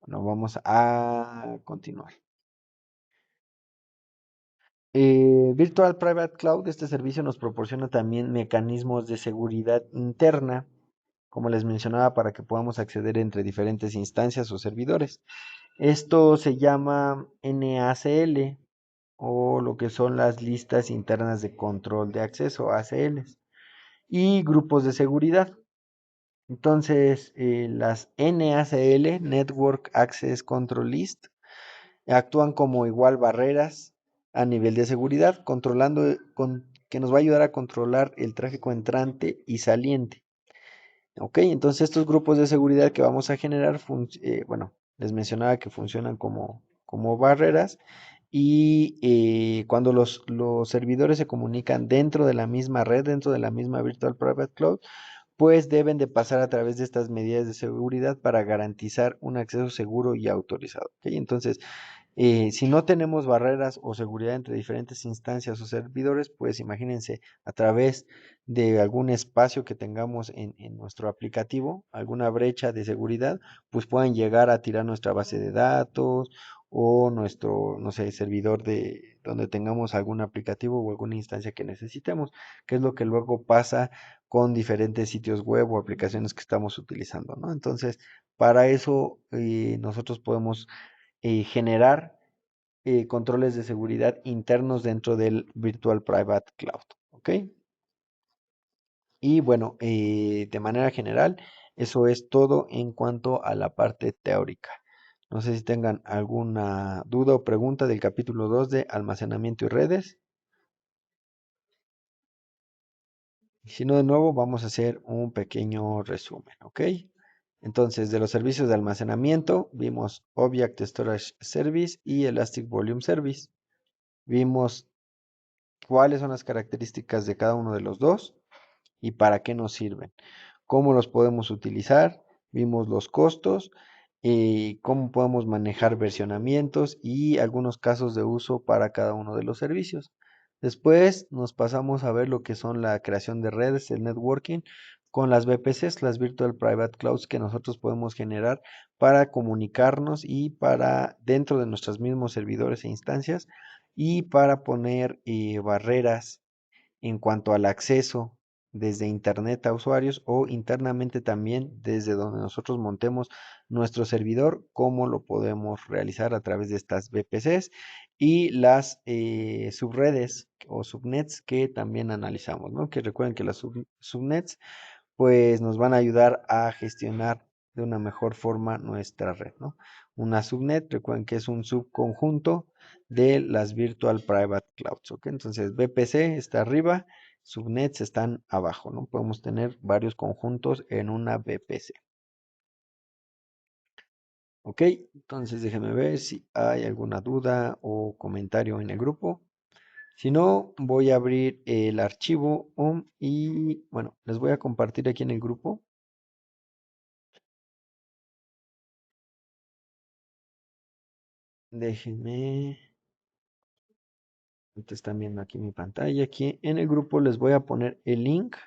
[SPEAKER 1] Bueno, vamos a continuar. Virtual Private Cloud, este servicio nos proporciona también mecanismos de seguridad interna, como les mencionaba, para que podamos acceder entre diferentes instancias o servidores. Esto se llama NACL o lo que son las listas internas de control de acceso, ACLs, y grupos de seguridad. Entonces, las NACL, Network Access Control List, actúan como igual barreras a nivel de seguridad, que nos va a ayudar a controlar el tráfico entrante y saliente. Ok, entonces estos grupos de seguridad que vamos a generar, bueno, les mencionaba que funcionan como barreras y cuando los servidores se comunican dentro de la misma red, dentro de la misma Virtual Private Cloud, pues deben de pasar a través de estas medidas de seguridad para garantizar un acceso seguro y autorizado. ¿Ok? Entonces, si no tenemos barreras o seguridad entre diferentes instancias o servidores, pues imagínense a través de algún espacio que tengamos en nuestro aplicativo, alguna brecha de seguridad, pues puedan llegar a tirar nuestra base de datos o nuestro, no sé, servidor de donde tengamos algún aplicativo o alguna instancia que necesitemos, que es lo que luego pasa con diferentes sitios web o aplicaciones que estamos utilizando, ¿no? Entonces, para eso nosotros podemos generar controles de seguridad internos dentro del Virtual Private Cloud. ¿Ok? Y bueno, de manera general, eso es todo en cuanto a la parte teórica. No sé si tengan alguna duda o pregunta del capítulo 2 de almacenamiento y redes. Si no, de nuevo, vamos a hacer un pequeño resumen, ¿ok? Entonces, de los servicios de almacenamiento, vimos Object Storage Service y Elastic Volume Service. Vimos cuáles son las características de cada uno de los dos y para qué nos sirven, cómo los podemos utilizar, vimos los costos, cómo podemos manejar versionamientos y algunos casos de uso para cada uno de los servicios. Después nos pasamos a ver lo que son la creación de redes, el networking, con las VPCs, las Virtual Private Clouds que nosotros podemos generar para comunicarnos y para dentro de nuestros mismos servidores e instancias y para poner barreras en cuanto al acceso desde Internet a usuarios o internamente también desde donde nosotros montemos nuestro servidor, cómo lo podemos realizar a través de estas VPCs y las subredes o subnets que también analizamos, ¿no? Que recuerden que las subnets pues nos van a ayudar a gestionar de una mejor forma nuestra red, ¿no? Una subnet, recuerden que es un subconjunto de las Virtual Private Clouds, ¿ok? Entonces, VPC está arriba, subnets están abajo, ¿no? Podemos tener varios conjuntos en una VPC. ¿Ok? Entonces, déjenme ver si hay alguna duda o comentario en el grupo. Si no, voy a abrir el archivo y, bueno, les voy a compartir aquí en el grupo. Déjenme. Ustedes están viendo aquí mi pantalla. Aquí en el grupo les voy a poner el link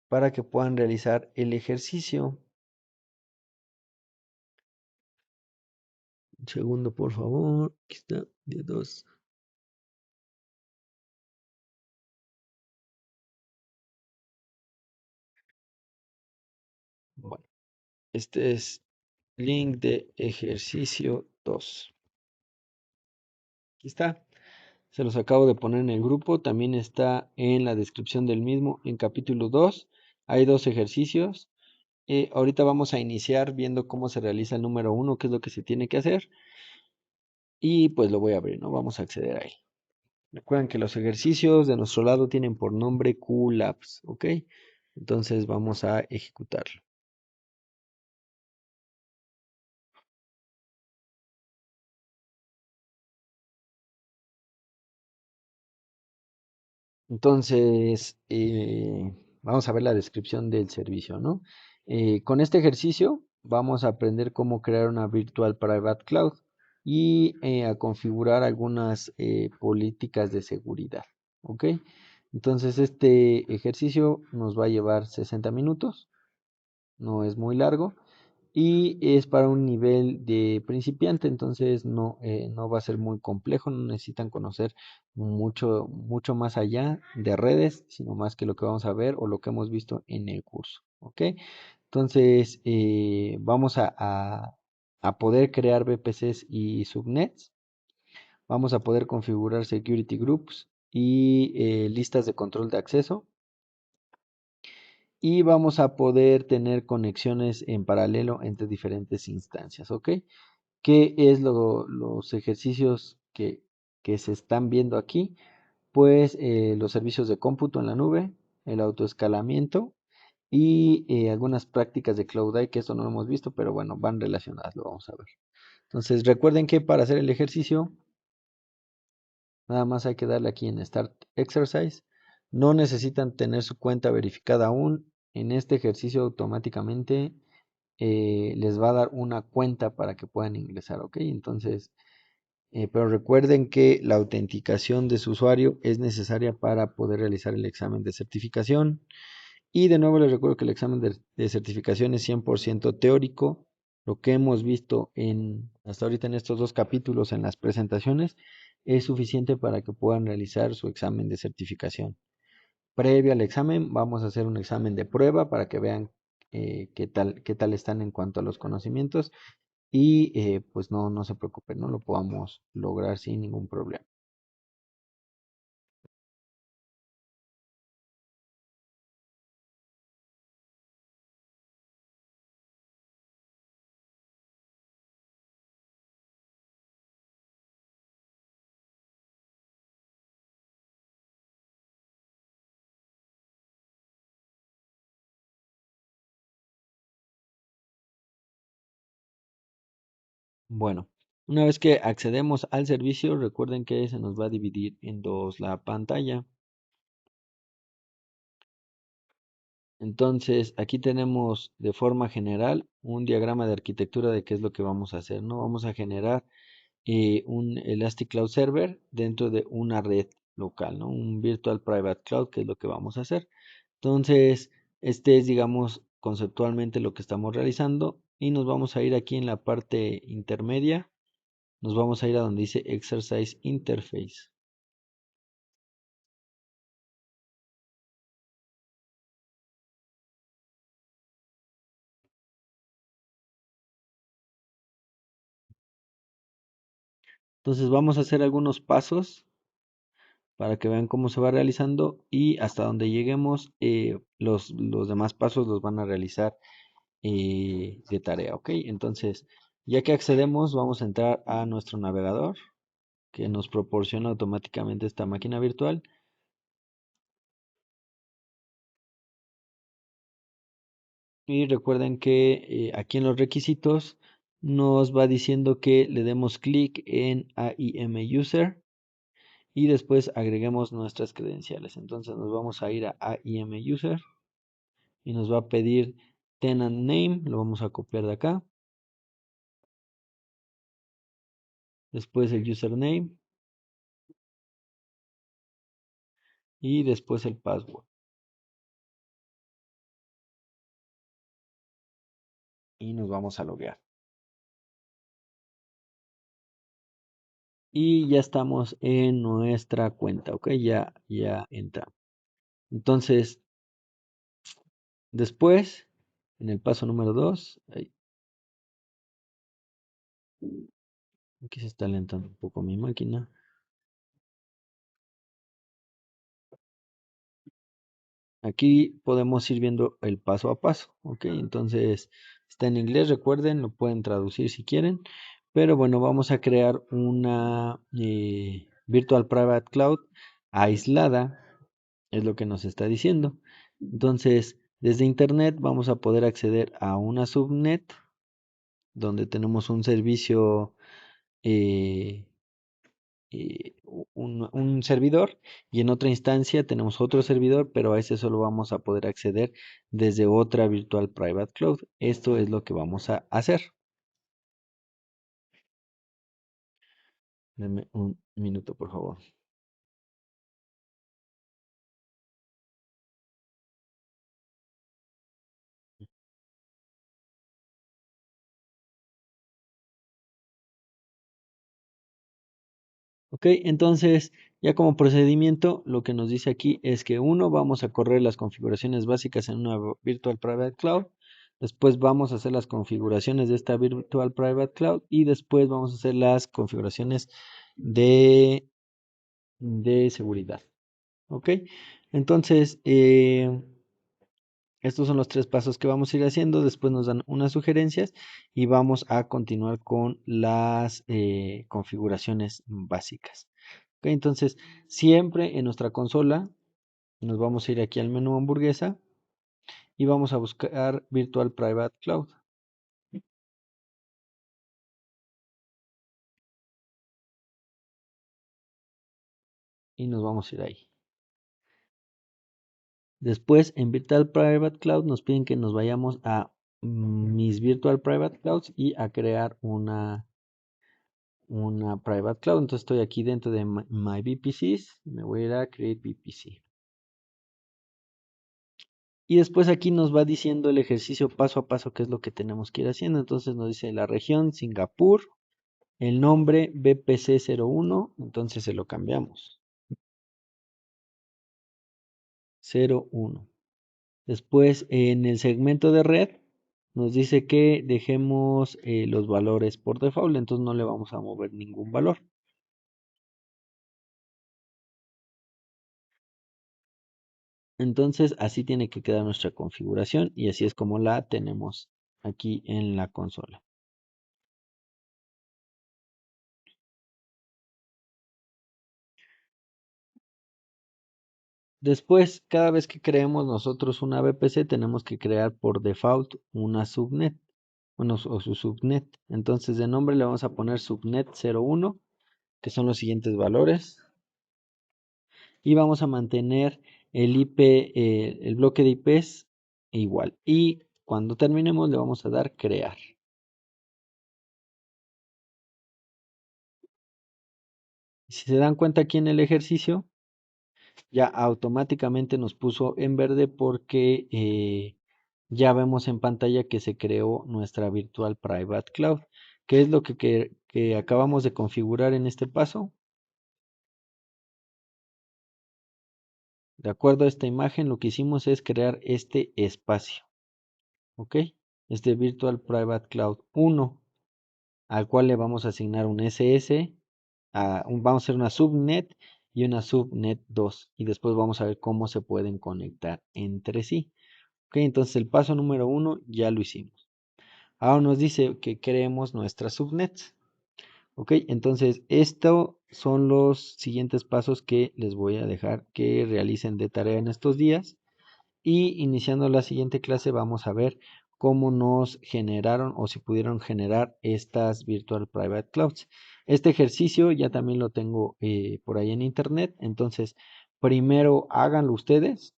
[SPEAKER 1] para que puedan realizar el ejercicio. Un segundo, por favor. Aquí está, de dos. Bueno, este es link de ejercicio 2. Aquí está. Se los acabo de poner en el grupo. También está en la descripción del mismo. En capítulo 2 hay dos ejercicios. Ahorita vamos a iniciar viendo cómo se realiza el número 1, qué es lo que se tiene que hacer. Y pues lo voy a abrir, ¿no? Vamos a acceder ahí. Recuerden que los ejercicios de nuestro lado tienen por nombre QLabs, ¿ok? Entonces vamos a ejecutarlo. Entonces, vamos a ver la descripción del servicio, ¿no? Con este ejercicio vamos a aprender cómo crear una Virtual Private Cloud y a configurar algunas políticas de seguridad, ¿ok? Entonces, este ejercicio nos va a llevar 60 minutos, no es muy largo. Y es para un nivel de principiante, entonces no va a ser muy complejo, no necesitan conocer mucho más allá de redes, sino más que lo que vamos a ver o lo que hemos visto en el curso, ¿ok? Entonces vamos a poder crear VPCs y subnets, vamos a poder configurar security groups y listas de control de acceso y vamos a poder tener conexiones en paralelo entre diferentes instancias, ¿ok? ¿Qué es los ejercicios que se están viendo aquí? Pues los servicios de cómputo en la nube, el autoescalamiento y algunas prácticas de Cloud AI, que esto no lo hemos visto, pero bueno, van relacionadas, lo vamos a ver. Entonces, recuerden que para hacer el ejercicio, nada más hay que darle aquí en Start Exercise. No necesitan tener su cuenta verificada aún. En este ejercicio automáticamente les va a dar una cuenta para que puedan ingresar, ¿ok? Entonces, pero recuerden que la autenticación de su usuario es necesaria para poder realizar el examen de certificación. Y de nuevo les recuerdo que el examen de certificación es 100% teórico. Lo que hemos visto hasta ahorita en estos dos capítulos en las presentaciones es suficiente para que puedan realizar su examen de certificación. Previo al examen vamos a hacer un examen de prueba para que vean qué tal están en cuanto a los conocimientos y pues no se preocupen, no lo podamos lograr sin ningún problema. Bueno, una vez que accedemos al servicio, recuerden que se nos va a dividir en dos la pantalla. Entonces, aquí tenemos de forma general un diagrama de arquitectura de qué es lo que vamos a hacer, ¿no? Vamos a generar un Elastic Cloud Server dentro de una red local, ¿no? Un Virtual Private Cloud, que es lo que vamos a hacer. Entonces, este es, digamos, conceptualmente lo que estamos realizando y nos vamos a ir aquí en la parte intermedia, nos vamos a ir a donde dice Exercise Interface. Entonces, vamos a hacer algunos pasos para que vean cómo se va realizando y hasta donde lleguemos, los demás pasos los van a realizar de tarea, ¿ok? Entonces, ya que accedemos, vamos a entrar a nuestro navegador que nos proporciona automáticamente esta máquina virtual y recuerden que aquí en los requisitos nos va diciendo que le demos clic en AIM User y después agreguemos nuestras credenciales. Entonces nos vamos a ir a AIM User y nos va a pedir tenant name, lo vamos a copiar de acá, después el username y después el password y nos vamos a loguear. Y ya estamos en nuestra cuenta, ok, ya entra. Entonces, después, en el paso número 2, aquí se está alentando un poco mi máquina. Aquí podemos ir viendo el paso a paso, ok, entonces está en inglés, recuerden, lo pueden traducir si quieren, pero bueno, vamos a crear una Virtual Private Cloud aislada, es lo que nos está diciendo. Entonces, desde Internet vamos a poder acceder a una subnet donde tenemos un servicio, eh, un servidor y en otra instancia tenemos otro servidor, pero a ese solo vamos a poder acceder desde otra Virtual Private Cloud. Esto es lo que vamos a hacer. Denme un minuto, por favor. Ok, entonces ya como procedimiento lo que nos dice aquí es que uno, vamos a correr las configuraciones básicas en una Virtual Private Cloud, después vamos a hacer las configuraciones de esta Virtual Private Cloud y después vamos a hacer las configuraciones de, de seguridad. Ok, entonces Estos son los tres pasos que vamos a ir haciendo. Después nos dan unas sugerencias y vamos a continuar con las configuraciones básicas. Ok, entonces, siempre en nuestra consola nos vamos a ir aquí al menú hamburguesa y vamos a buscar Virtual Private Cloud y nos vamos a ir ahí. Después en Virtual Private Cloud nos piden que nos vayamos a mis Virtual Private Clouds y a crear una Private Cloud. Entonces estoy aquí dentro de My VPCs, me voy a ir a Create VPC. Y después aquí nos va diciendo el ejercicio paso a paso qué es lo que tenemos que ir haciendo. Entonces nos dice la región Singapur, el nombre BPC01, entonces se lo cambiamos. 01. Después en el segmento de red nos dice que dejemos los valores por default, entonces no le vamos a mover ningún valor. Entonces así tiene que quedar nuestra configuración y así es como la tenemos aquí en la consola. Después, cada vez que creemos nosotros una VPC, tenemos que crear por default una subnet, bueno, o su subnet. Entonces de nombre le vamos a poner subnet 01, que son los siguientes valores. Y vamos a mantener el IP, el bloque de IPs igual. Y cuando terminemos le vamos a dar crear. Si se dan cuenta aquí en el ejercicio, ya automáticamente nos puso en verde porque ya vemos en pantalla que se creó nuestra Virtual Private Cloud. ¿Qué es lo que acabamos de configurar en este paso? De acuerdo a esta imagen, lo que hicimos es crear este espacio, ¿ok? Este Virtual Private Cloud 1, al cual le vamos a asignar un SS, vamos a hacer una subnet y una subnet 2, y después vamos a ver cómo se pueden conectar entre sí. Ok, entonces el paso número 1 ya lo hicimos. Ahora nos dice que creemos nuestras subnets. Ok, entonces estos son los siguientes pasos que les voy a dejar que realicen de tarea en estos días. Y iniciando la siguiente clase vamos a ver cómo nos generaron o si pudieron generar estas Virtual Private Clouds. Este ejercicio ya también lo tengo por ahí en internet. Entonces, primero háganlo ustedes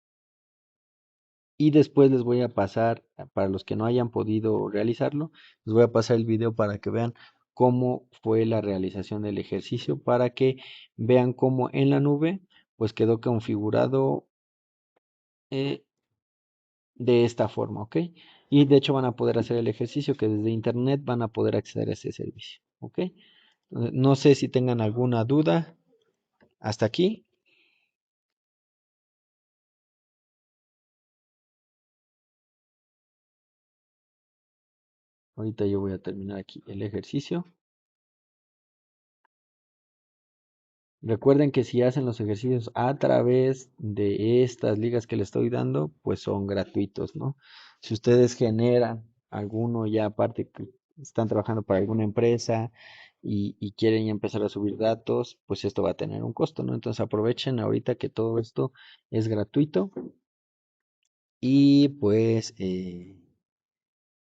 [SPEAKER 1] y después les voy a pasar, para los que no hayan podido realizarlo, les voy a pasar el video para que vean cómo fue la realización del ejercicio, para que vean cómo en la nube pues quedó configurado eh, de esta forma, ¿ok? Y de hecho van a poder hacer el ejercicio que desde internet van a poder acceder a ese servicio, ¿ok? No sé si tengan alguna duda hasta aquí. Ahorita yo voy a terminar aquí el ejercicio. Recuerden que si hacen los ejercicios a través de estas ligas que les estoy dando, pues son gratuitos, ¿no? Si ustedes generan alguno ya aparte que están trabajando para alguna empresa y quieren ya empezar a subir datos, pues esto va a tener un costo, ¿no? Entonces aprovechen ahorita que todo esto es gratuito y pues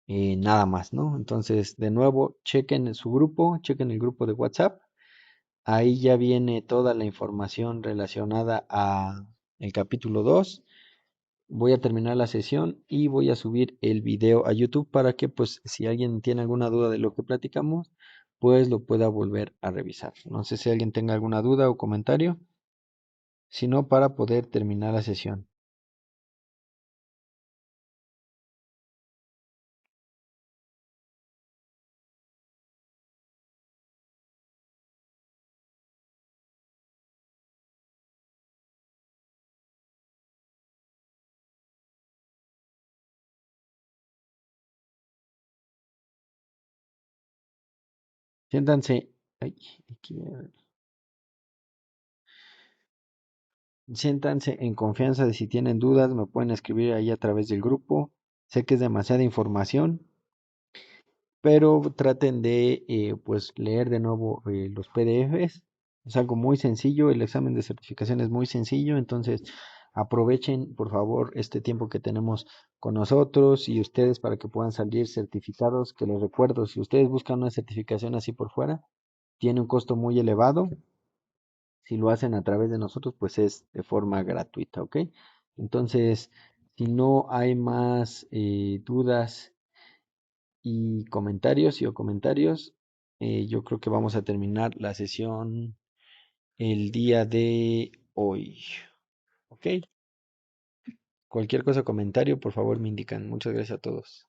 [SPEAKER 1] nada más, ¿no? Entonces de nuevo chequen en su grupo, chequen el grupo de WhatsApp. Ahí ya viene toda la información relacionada a el capítulo 2. Voy a terminar la sesión y voy a subir el video a YouTube para que pues si alguien tiene alguna duda de lo que platicamos, pues lo pueda volver a revisar. No sé si alguien tenga alguna duda o comentario, sino para poder terminar la sesión. Siéntanse. Ay, aquí, Siéntanse en confianza de si tienen dudas, me pueden escribir ahí a través del grupo. Sé que es demasiada información, pero traten de pues leer de nuevo los PDFs. Es algo muy sencillo, el examen de certificación es muy sencillo, entonces aprovechen por favor este tiempo que tenemos con nosotros y ustedes para que puedan salir certificados, que les recuerdo, si ustedes buscan una certificación así por fuera, tiene un costo muy elevado. Si lo hacen a través de nosotros, pues es de forma gratuita, ¿ok? Entonces, si no hay más dudas y comentarios o comentarios, yo creo que vamos a terminar la sesión el día de hoy, ¿ok? Cualquier cosa, comentario, por favor me indican. Muchas gracias a todos.